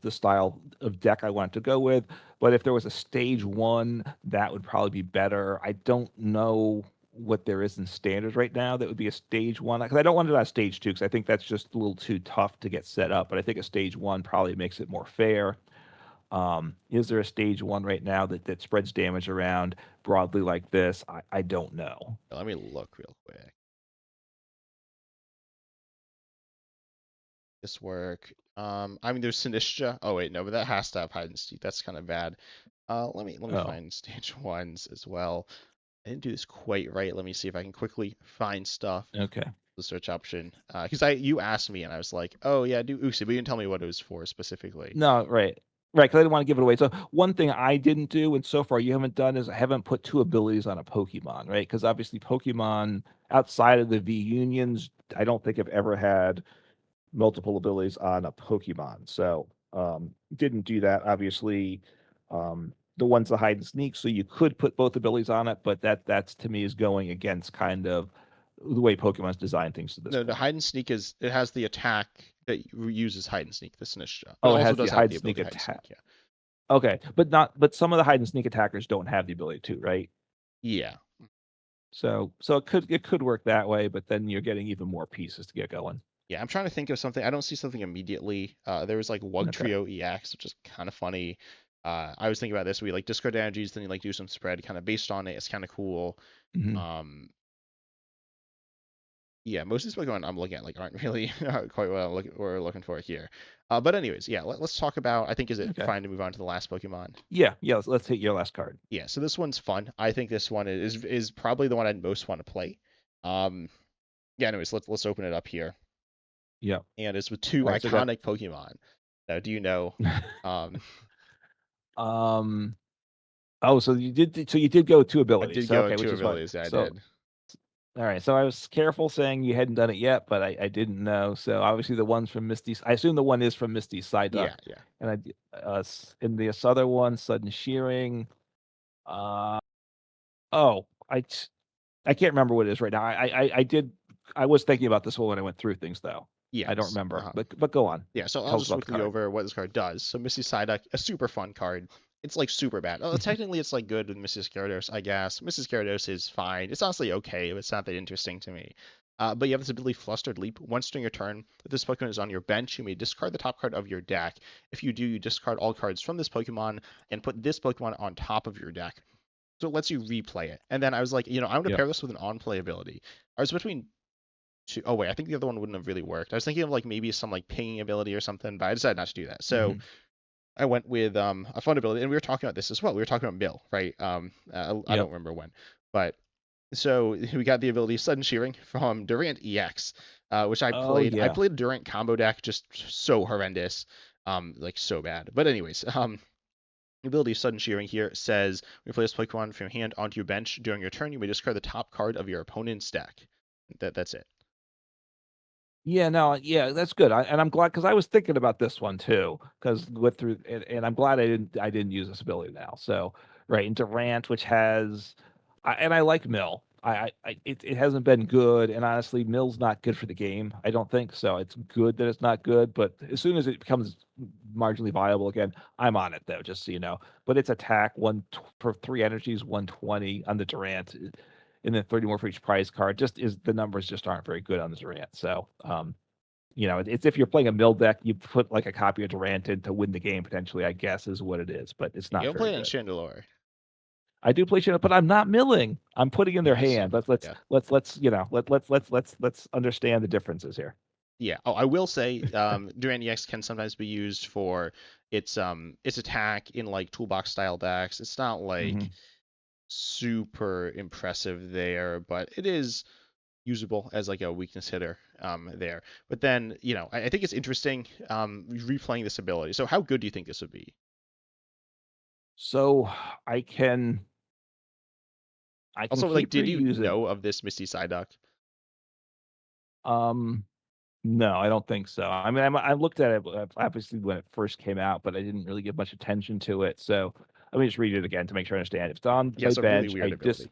Speaker 2: style of deck I wanted to go with. But if there was a stage one, that would probably be better. I don't know what there is in standard right now that would be a stage one because I don't want it on stage two because I think that's just a little too tough to get set up. But I think a stage one probably makes it more fair. Is there a stage one right now that spreads damage around broadly like this? I don't know.
Speaker 1: Let me look real quick. This work. I mean, there's Sinistra. Oh wait, no, but that has to have hide and seek. That's kind of bad. Let me
Speaker 2: Oh,
Speaker 1: find stage ones as well. I didn't do this quite right. Let me see if I can quickly find stuff.
Speaker 2: okay.
Speaker 1: The search option. Because you asked me and I was like, oh yeah, do Usi, but you didn't tell me what it was for specifically.
Speaker 2: No, right. Right, because I didn't want to give it away. So one thing I didn't do, and so far you haven't done, is I haven't put two abilities on a Pokemon, right? Because obviously Pokemon outside of the V unions, I don't think have ever had multiple abilities on a Pokemon. So didn't do that. Obviously, the one's the hide and sneak, so you could put both abilities on it, but that's to me is going against kind of the way Pokemon's designed things to this
Speaker 1: No, the
Speaker 2: point.
Speaker 1: hide and sneak it has the attack that uses hide and sneak, the Sinistra. But it
Speaker 2: Oh, it
Speaker 1: also
Speaker 2: has the
Speaker 1: does have
Speaker 2: hide
Speaker 1: the
Speaker 2: and sneak
Speaker 1: ability hide and
Speaker 2: attack.
Speaker 1: sneak, yeah.
Speaker 2: Okay, but some of the hide and sneak attackers don't have the ability to, right?
Speaker 1: Yeah.
Speaker 2: So it could work that way, but then you're getting even more pieces to get going.
Speaker 1: Yeah, I'm trying to think of something. I don't see something immediately. There was like
Speaker 2: Okay.
Speaker 1: Wugtrio EX, which is kind of funny. I was thinking about this. We like discard energies, then you like do some spread kind of based on it. It's kind of cool.
Speaker 2: Hmm.
Speaker 1: Um, yeah, most of these Pokemon I'm looking at like aren't really quite what we're looking for here. But anyways, yeah, us talk about. I think is it
Speaker 2: Okay.
Speaker 1: fine to move on to the last Pokemon?
Speaker 2: Yeah. Let's hit your last card.
Speaker 1: Yeah, so this one's fun. I think this one is probably the one I'd most want to play. Um, yeah. Anyways, let's open it up here,
Speaker 2: Yeah.
Speaker 1: and it's with two
Speaker 2: All right. So got
Speaker 1: iconic Pokemon. Now, do you know? Um,
Speaker 2: um. Oh, so you did go with two
Speaker 1: I
Speaker 2: abilities.
Speaker 1: did
Speaker 2: So
Speaker 1: go
Speaker 2: okay,
Speaker 1: with
Speaker 2: which
Speaker 1: two
Speaker 2: is fine.
Speaker 1: abilities. Yeah, I
Speaker 2: So
Speaker 1: did.
Speaker 2: all right. So I was careful saying you hadn't done it yet, but I didn't know. So obviously the one's from Misty. I assume the one is from Misty Psyduck,
Speaker 1: Yeah, yeah.
Speaker 2: and in this other one, Sudden Shearing. Uh oh, I can't remember what it is right now. I did. I was thinking about this one when I went through things, though. I don't
Speaker 1: Yes.
Speaker 2: remember.
Speaker 1: Uh-huh.
Speaker 2: But go on.
Speaker 1: Yeah, so I'll
Speaker 2: Tell us
Speaker 1: just
Speaker 2: about the
Speaker 1: quickly go
Speaker 2: card.
Speaker 1: over what this card does. So Misty Psyduck, a super fun card. It's like super bad. Technically, it's like good with Mrs. Gyarados, I guess. Mrs. Gyarados is fine. It's honestly okay, but it's not that interesting to me. But you have this ability, Flustered Leap. Once during your turn, if this Pokemon is on your bench, you may discard the top card of your deck. If you do, you discard all cards from this Pokemon and put this Pokemon on top of your deck. So it lets you replay it. And then I was like, I'm going to
Speaker 2: Yep.
Speaker 1: pair this with an on-play ability. I was between two oh wait, I think the other one wouldn't have really worked. I was thinking of like maybe some like pinging ability or something, but I decided not to do that. So
Speaker 2: Hmm.
Speaker 1: I went with a fun ability, and we were talking about this as well. We were talking about Mill, right? I don't
Speaker 2: Yep.
Speaker 1: remember when, but so we got the ability Sudden Shearing from Durant EX, which I
Speaker 2: Oh
Speaker 1: played. I
Speaker 2: yeah.
Speaker 1: played Durant combo deck, just so horrendous, like so bad. But anyways, the ability Sudden Shearing here says when you play this Pokemon from your hand onto your bench during your turn, you may discard the top card of your opponent's deck. That's it.
Speaker 2: Yeah, no, yeah, that's good. And I'm glad because I was thinking about this one too. Because with through and I'm glad I didn't use this ability now. So right, and Durant, which has, and I like Mill. It hasn't been good, and honestly, Mill's not good for the game. I don't think so. It's good that it's not good, but as soon as it becomes marginally viable again, I'm on it though. Just so you know. But its attack for 3 energies, 120 on the Durant and then 30 more for each prize card. Just is the numbers just aren't very good on the Durant. So, it's if you're playing a mill deck, you put like a copy of Durant in to win the game potentially. I guess is what it is, but it's
Speaker 1: You
Speaker 2: not
Speaker 1: don't
Speaker 2: very
Speaker 1: play it in
Speaker 2: good.
Speaker 1: Chandelure.
Speaker 2: I do play shit, but I'm not milling. I'm putting in
Speaker 1: Yeah,
Speaker 2: their
Speaker 1: I assume.
Speaker 2: hand. Let's
Speaker 1: Yeah.
Speaker 2: let's let's understand the differences here.
Speaker 1: Yeah. Oh, I will say, Durant EX can sometimes be used for its attack in like toolbox style decks. It's not like
Speaker 2: Hmm.
Speaker 1: super impressive there, but it is usable as like a weakness hitter there. But then, I think it's interesting replaying this ability. So how good do you think this would be?
Speaker 2: So I can I can
Speaker 1: Also, like,
Speaker 2: keep
Speaker 1: did you
Speaker 2: reusing.
Speaker 1: know of this Misty Psyduck?
Speaker 2: Um, no, I don't think so. I mean, I looked at it obviously when it first came out, but I didn't really give much attention to it. So let me just read it again to make sure I understand. If it's on
Speaker 1: Yeah,
Speaker 2: my
Speaker 1: it's a really
Speaker 2: bench,
Speaker 1: weird
Speaker 2: I
Speaker 1: ability.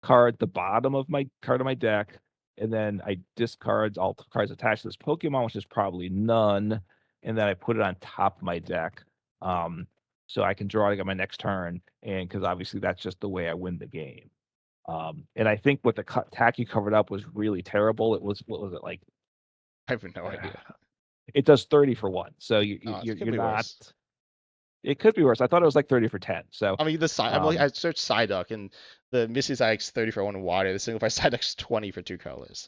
Speaker 2: discard the bottom of my card of my deck, and then I discard all the cards attached to this Pokemon, which is probably none, and then I put it on top of my deck. Um, so I can draw it on my next turn, and because obviously that's just the way I win the game. And I think what the attack you covered up was really terrible. It was what was it like?
Speaker 1: I have no idea.
Speaker 2: It does 30 for 1, so
Speaker 1: It could
Speaker 2: you're
Speaker 1: be
Speaker 2: not.
Speaker 1: worse.
Speaker 2: It could be worse. I thought it was like 30 for 10. So
Speaker 1: I mean,
Speaker 2: um,
Speaker 1: I searched Psyduck and the Misty Psyduck's 30 for 1 water. The Single Psyduck's 20 for 2 colors.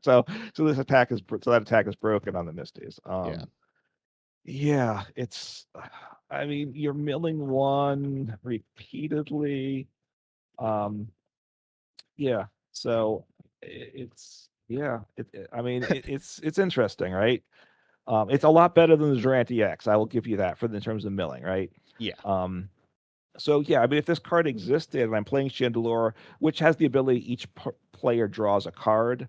Speaker 1: So
Speaker 2: so this attack is so that attack is broken on the Misties.
Speaker 1: yeah,
Speaker 2: Yeah, it's. I mean, you're milling one repeatedly. Um, yeah, so it's yeah. I mean, it's interesting, right? It's a lot better than the Durant EX. I will give you that in terms of milling, right?
Speaker 1: yeah.
Speaker 2: Um, so yeah, I mean, if this card existed and I'm playing Chandelure, which has the ability each player draws a card,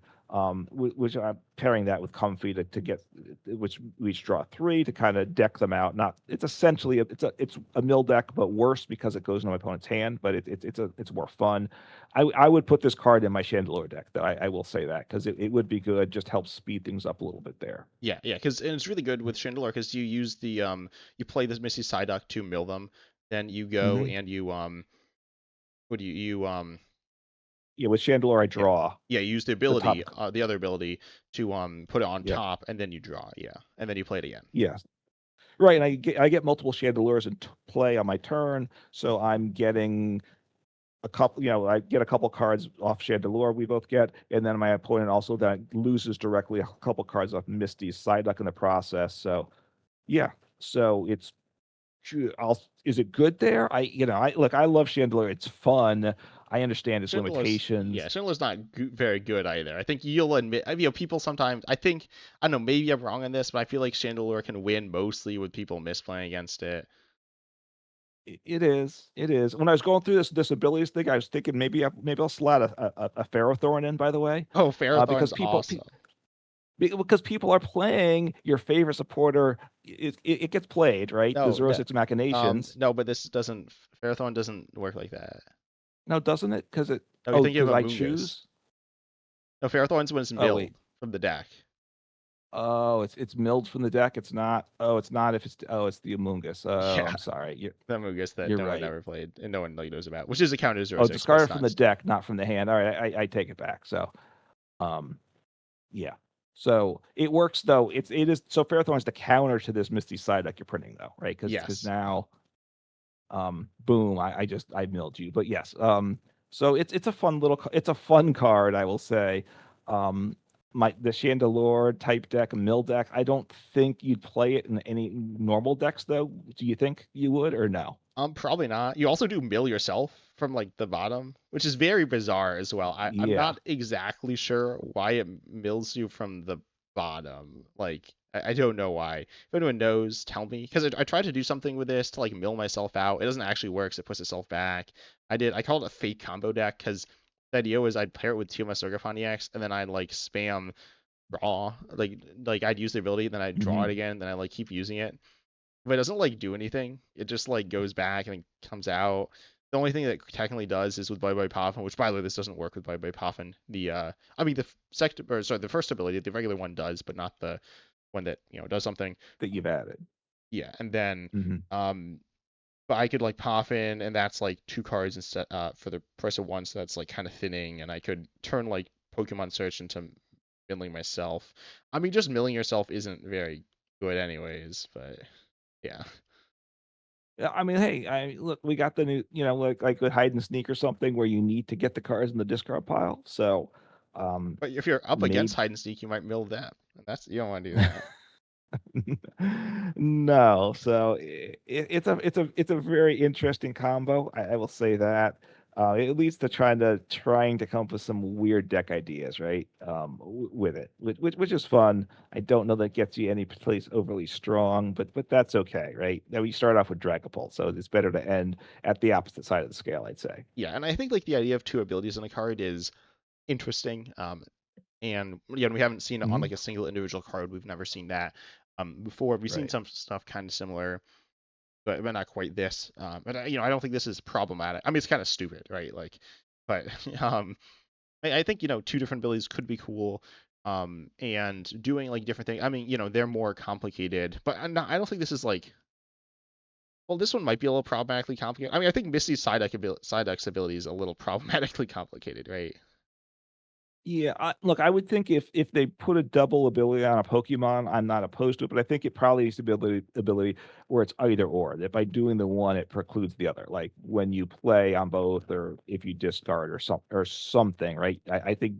Speaker 2: which I'm pairing that with Comfy to get, which we each draw three to kind of deck them out. Not it's essentially it's a mill deck, but worse because it goes into my opponent's hand. But it's more fun. I would put this card in my Chandelure deck, though. I will say that because it would be good. Just helps speed things up a little bit there.
Speaker 1: Yeah, yeah, because it's really good with Chandelure because you use you play this Misty Psyduck to mill them, then you go
Speaker 2: Hmm.
Speaker 1: and you what do you
Speaker 2: Yeah, with Chandelure I
Speaker 1: yeah,
Speaker 2: draw
Speaker 1: yeah, you use
Speaker 2: the top.
Speaker 1: the other ability to put it on
Speaker 2: Yeah,
Speaker 1: top and then you draw, yeah, and then you play it again.
Speaker 2: yeah. Right, and I get multiple Chandelures in play on my turn, so I'm getting a couple. I get a couple cards off Chandelure. We both get, and then my opponent also that loses directly a couple cards off Misty's Psyduck in the process. So yeah, so it's. Is it good there? I look. I love Chandelure. It's fun. I understand its limitations.
Speaker 1: Chandelure's not very good either. I think you'll admit, people sometimes. I don't know. Maybe I'm wrong on this, but I feel like Chandelure can win mostly with people misplaying against it.
Speaker 2: It is. It is. When I was going through this abilities thing, I was thinking maybe I'll slide a Ferrothorn in. By the way,
Speaker 1: Oh,
Speaker 2: because
Speaker 1: Ferrothorn's awesome.
Speaker 2: because people are playing your favorite supporter. It gets played, right? The
Speaker 1: No,
Speaker 2: zero six machinations.
Speaker 1: no, but this doesn't. Ferrothorn doesn't work like that.
Speaker 2: No, doesn't it? Because it.
Speaker 1: No, you're
Speaker 2: Oh,
Speaker 1: thinking of
Speaker 2: because
Speaker 1: a
Speaker 2: I
Speaker 1: Mungus.
Speaker 2: choose.
Speaker 1: No, Ferrothorn's when it's
Speaker 2: Oh
Speaker 1: milled
Speaker 2: wait.
Speaker 1: from the deck.
Speaker 2: Oh, it's milled from the deck. It's not. Oh, it's not. If it's. Oh, it's the Amoongus. Oh,
Speaker 1: Yeah,
Speaker 2: I'm sorry.
Speaker 1: the Mungus that
Speaker 2: You're
Speaker 1: no one
Speaker 2: right.
Speaker 1: ever played and no one like knows about, which is a counter zero
Speaker 2: Oh,
Speaker 1: six, but it's
Speaker 2: discarded from the
Speaker 1: not.
Speaker 2: deck, not from the hand. All right, I take it back. So, um, yeah. So it works though. It is so Ferrothorn's the counter to this Misty Psyduck you're printing though, right? Because
Speaker 1: Yes.
Speaker 2: now, boom, I milled you. But yes, so it's a it's a fun card, I will say. Um, the Chandelure type deck, mill deck. I don't think you'd play it in any normal decks though. Do you think you would or no?
Speaker 1: Probably not. You also do mill yourself from like the bottom, which is very bizarre as well. I'm
Speaker 2: Yeah.
Speaker 1: not exactly sure why it mills you from the bottom. Like I don't know why. If anyone knows, tell me. Because I tried to do something with this to like mill myself out. It doesn't actually work. So it puts itself back. I called it a fake combo deck because the idea was I'd pair it with Tiamat Surgifon EX and then I'd like spam draw. Like I'd use the ability, then I'd draw
Speaker 2: Hmm.
Speaker 1: it again, then I like keep using it, but it doesn't like do anything. It just like goes back and then comes out. The only thing that technically does is with Bye Bye Poffin, which by the way this doesn't work with Bye Bye Poffin. I mean the first ability, the regular one does, but not the one that does something.
Speaker 2: That you've added.
Speaker 1: Yeah, and then
Speaker 2: Hmm.
Speaker 1: um, but I could like Poffin, and that's like 2 cards instead for the price of one, so that's like kind of thinning, and I could turn like Pokemon Search into milling myself. I mean, just milling yourself isn't very good anyways, but yeah.
Speaker 2: Yeah, I mean, hey, look, we got the new, like with hide and sneak or something where you need to get the cards in the discard pile. So,
Speaker 1: But if you're up against
Speaker 2: maybe
Speaker 1: hide and seek, you might mill them. And that's you don't want to do that.
Speaker 2: no. So it's a very interesting combo. I will say that. It leads to trying to come up with some weird deck ideas, right? With it, which is fun. I don't know that gets you any place overly strong, but that's okay, right? Now we start off with Dragapult, so it's better to end at the opposite side of the scale, I'd say.
Speaker 1: Yeah, and I think like the idea of two abilities in a card is interesting. And we haven't seen it on
Speaker 2: Hmm.
Speaker 1: like a single individual card. We've never seen that before. We've seen
Speaker 2: Right.
Speaker 1: some stuff kind of similar, but not quite this. But I don't think this is problematic. I mean, it's kind of stupid, right? Like, but I think two different abilities could be cool. And doing like different things. I mean, they're more complicated, but I don't think this is like. Well, this one might be a little problematically complicated. I mean, I think Misty's side deck's ability is a little problematically complicated, right?
Speaker 2: Yeah, look, I would think if they put a double ability on a Pokemon, I'm not opposed to it, but I think it probably needs to be ability where it's either or. That by doing the one, it precludes the other. Like when you play on both, or if you discard or something, right? I think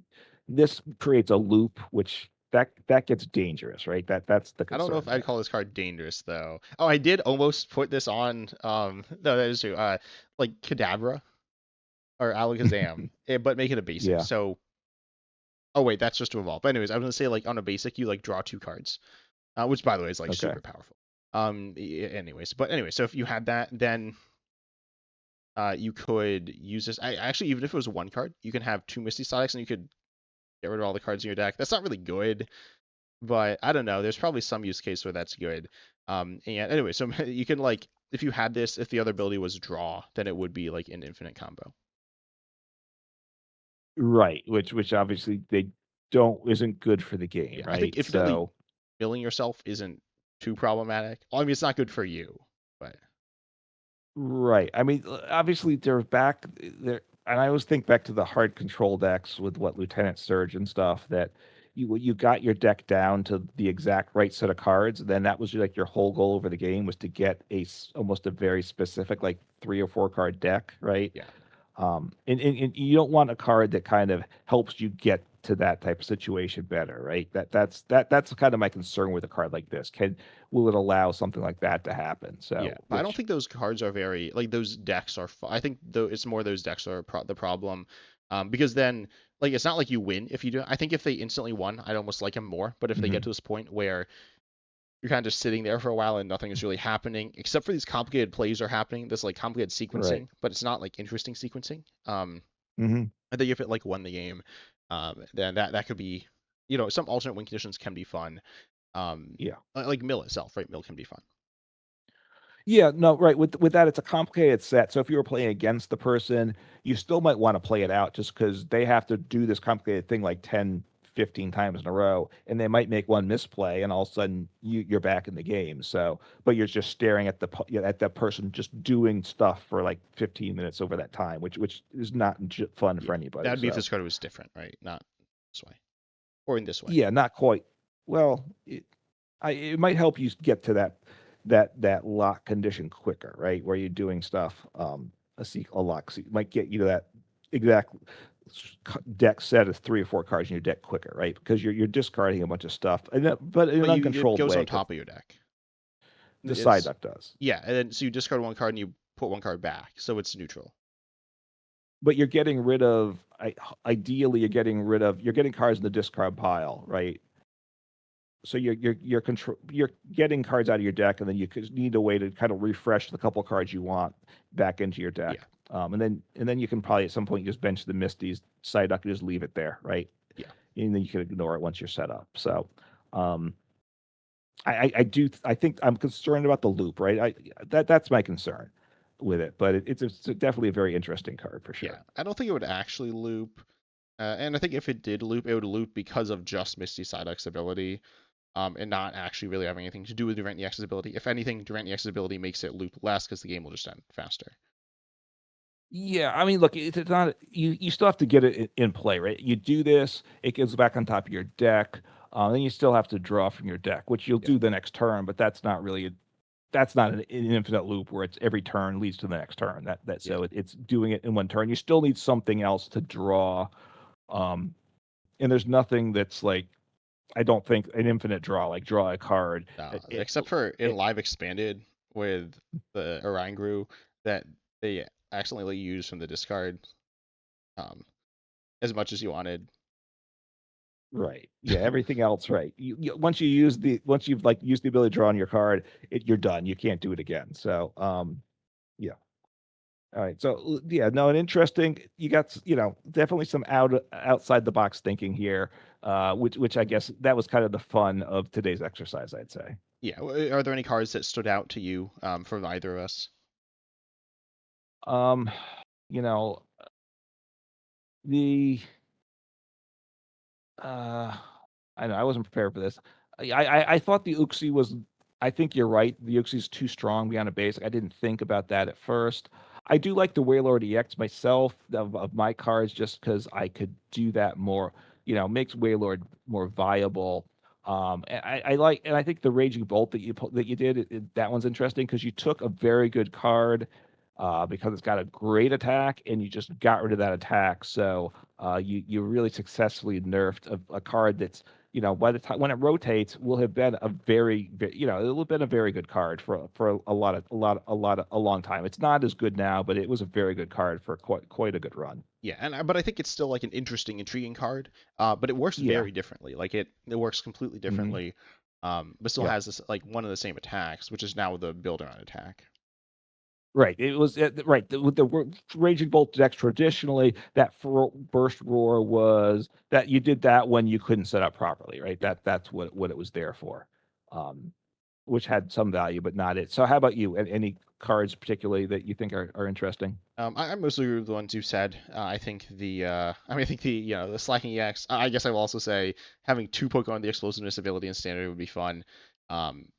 Speaker 2: this creates a loop, which that gets dangerous, right? That's the
Speaker 1: I don't know if
Speaker 2: concern
Speaker 1: I'd
Speaker 2: there.
Speaker 1: call this card dangerous though. Oh, I did almost put this on. No, that is true. Like Kadabra or Alakazam, but make it a basic.
Speaker 2: Yeah.
Speaker 1: So, oh wait, that's just to evolve. But anyways, I was gonna say like on a basic, you like draw two cards, which by the way is like
Speaker 2: Okay.
Speaker 1: super powerful. Anyways, but anyway, so if you had that, then you could use this. I actually, even if it was one card, you can have two Misty Statics and you could get rid of all the cards in your deck. That's not really good, but I don't know. There's probably some use case where that's good. And anyway, so you can like if you had this, if the other ability was draw, then it would be like an infinite combo.
Speaker 2: Right. Which obviously they don't isn't good for the game,
Speaker 1: Yeah, I think
Speaker 2: right?
Speaker 1: infinitely
Speaker 2: So
Speaker 1: killing yourself isn't too problematic. Well, I mean, it's not good for you, but
Speaker 2: right. I mean, obviously they're back there, and I always think back to the hard control decks with what Lieutenant Surge and stuff that you got your deck down to the exact right set of cards. Then that was like your whole goal over the game was to get almost a very specific like 3 or 4 card deck, right?
Speaker 1: yeah,
Speaker 2: And you don't want a card that kind of helps you get to that type of situation better, right? That's kind of my concern with a card like this. Will it allow something like that to happen?
Speaker 1: yeah.
Speaker 2: So,
Speaker 1: But I don't
Speaker 2: which
Speaker 1: think those cards are very like those decks are. I think though it's more those decks are the problem, because then like it's not like you win if you do. I think if they instantly won, I'd almost like them more. But if they get
Speaker 2: Mhm.
Speaker 1: to this point where you're kind of just sitting there for a while and nothing is really happening except for these complicated plays are happening, this like complicated
Speaker 2: Right.
Speaker 1: sequencing, but it's not like interesting sequencing.
Speaker 2: Mhm.
Speaker 1: I think if it like won the game, then that could be, some alternate win conditions can be fun.
Speaker 2: Yeah.
Speaker 1: Like Mill itself, right? Mill can be fun.
Speaker 2: Yeah, no, right. With that, it's a complicated set. So if you were playing against the person, you still might want to play it out just because they have to do this complicated thing like 10, 15 times in a row, and they might make one misplay, and all of a sudden you're back in the game. So, but you're just staring at at that person just doing stuff for like 15 minutes over that time, which is not fun
Speaker 1: Yeah,
Speaker 2: for anybody.
Speaker 1: that'd be if
Speaker 2: So,
Speaker 1: this card was different, right? Not this way or in this way.
Speaker 2: yeah, not quite. Well, it might help you get to that lock condition quicker, right? Where you're doing stuff, a lock might get you to that exact deck set of 3 or 4 cards in your deck quicker, right? Because you're discarding a bunch of stuff, but in
Speaker 1: But
Speaker 2: an
Speaker 1: it
Speaker 2: uncontrolled
Speaker 1: goes
Speaker 2: way,
Speaker 1: on
Speaker 2: because
Speaker 1: top of your deck.
Speaker 2: the side
Speaker 1: It's
Speaker 2: deck does.
Speaker 1: Yeah, and then so you discard one card and you put one card back, so it's neutral.
Speaker 2: But you're getting rid of, ideally, you're getting cards in the discard pile, right? So you're getting cards out of your deck, and then you need a way to kind of refresh the couple cards you want back into your
Speaker 1: Yeah,
Speaker 2: deck. And then you can probably at some point just bench the Misty's side deck and just leave it there, right?
Speaker 1: yeah,
Speaker 2: And then you can ignore it once you're set up. So, um, I think I'm concerned about the loop, right? That's my concern with it, but it's definitely a very interesting card for
Speaker 1: yeah.
Speaker 2: sure.
Speaker 1: I don't think it would actually loop, and I think if it did loop, it would loop because of just Misty Psyduck's ability, and not actually really having anything to do with Durant EX's ability. If anything, Durant EX's ability makes it loop less because the game will just end faster.
Speaker 2: Yeah, I mean, look, it's not you still have to get it in play, right? You do this, it goes back on top of your deck. Then you still have to draw from your deck, which you'll
Speaker 1: Yeah,
Speaker 2: do the next turn, but that's not an infinite loop where it's every turn leads to the next turn.
Speaker 1: yeah.
Speaker 2: So it's doing it in one turn. You still need something else to draw. Um, and there's nothing that's like I don't think an infinite draw, like draw a card.
Speaker 1: Except for in
Speaker 2: It
Speaker 1: Live Expanded with the Oranguru, that they accidentally use from the discard um, as much as you wanted.
Speaker 2: Right. Yeah. Everything else, right. Once you've like used the ability to draw on your card, you're done. You can't do it again. So, yeah. All right. So, yeah, no, and interesting. You got, definitely some outside the box thinking here, which I guess that was kind of the fun of today's exercise, I'd say.
Speaker 1: Yeah. Are there any cards that stood out to you from either of us?
Speaker 2: Um, you know, the uh, I know I wasn't prepared for this. I thought the Uxie was. I think you're right. The Uxie's too strong beyond a basic. I didn't think about that at first. I do like the Waylord EX myself of my cards just because I could do that more. Makes Waylord more viable. And I like, and I think the Raging Bolt that you did, that one's interesting because you took a very good card, because it's got a great attack, and you just got rid of that attack. So you really successfully nerfed a card that's, by the time when it rotates will have been a it'll have been a very good card for a long time. It's not as good now, but it was a very good card for quite a good run.
Speaker 1: Yeah, but I think it's still like an interesting, intriguing card. But it works
Speaker 2: Yeah.
Speaker 1: very differently. Like it works completely
Speaker 2: Hmm.
Speaker 1: differently. But still
Speaker 2: Yep.
Speaker 1: has this like one of the same attacks, which is now the builder on attack.
Speaker 2: Right. It was right. With the Raging Bolt decks traditionally, that burst roar was that you did that when you couldn't set up properly, right?
Speaker 1: Yeah.
Speaker 2: That's what it was there for, um, which had some value, but not it. So, how about you? Any cards particularly that you think are interesting?
Speaker 1: I'm mostly the ones you said. I think I think the slacking EX. I guess I will also say having two Pokemon with the explosiveness ability in standard would be fun. Um,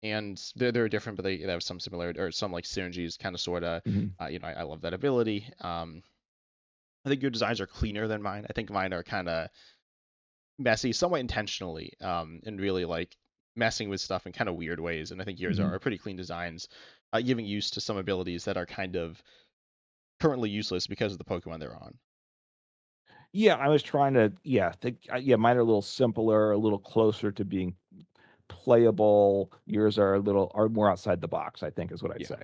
Speaker 1: and they're different, but they have some similarity or some like synergies, kind of sorta.
Speaker 2: Hmm.
Speaker 1: I love that ability. I think your designs are cleaner than mine. I think mine are kind of messy, somewhat intentionally, and really like messing with stuff in kind of weird ways. And I think yours
Speaker 2: Hmm.
Speaker 1: are pretty clean designs, giving use to some abilities that are kind of currently useless because of the Pokemon they're on.
Speaker 2: Yeah, I was trying to. Yeah, yeah, mine are a little simpler, a little closer to being playable. Yours are more outside the box, I think, is what I'd
Speaker 1: Yeah.
Speaker 2: say.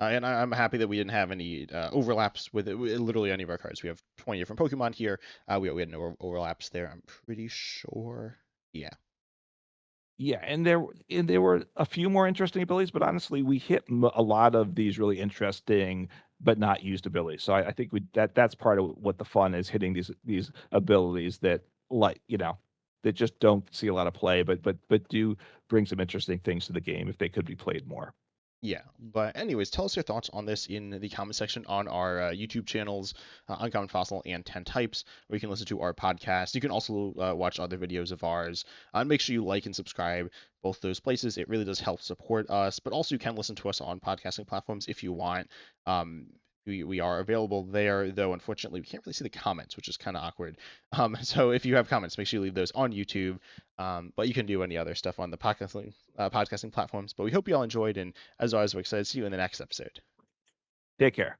Speaker 1: And I'm happy that we didn't have any overlaps with literally any of our cards. We have 20 different Pokemon here. We had no overlaps there. I'm pretty sure. Yeah.
Speaker 2: Yeah, and there were a few more interesting abilities, but honestly, we hit a lot of these really interesting but not used abilities. So I think that's part of what the fun is, hitting these abilities that, like, that just don't see a lot of play, but do bring some interesting things to the game if they could be played more.
Speaker 1: Yeah, but anyways, tell us your thoughts on this in the comment section on our YouTube channels, Uncommon Fossil and 10 Types, where you can listen to our podcast. You can also watch other videos of ours. And make sure you like and subscribe both those places. It really does help support us, but also you can listen to us on podcasting platforms if you want. Um, we are available there, though unfortunately we can't really see the comments, which is kind of awkward. So if you have comments, make sure you leave those on YouTube. But you can do any other stuff on the podcasting platforms. But we hope you all enjoyed, and as always, we're excited to see you in the next episode.
Speaker 2: Take care.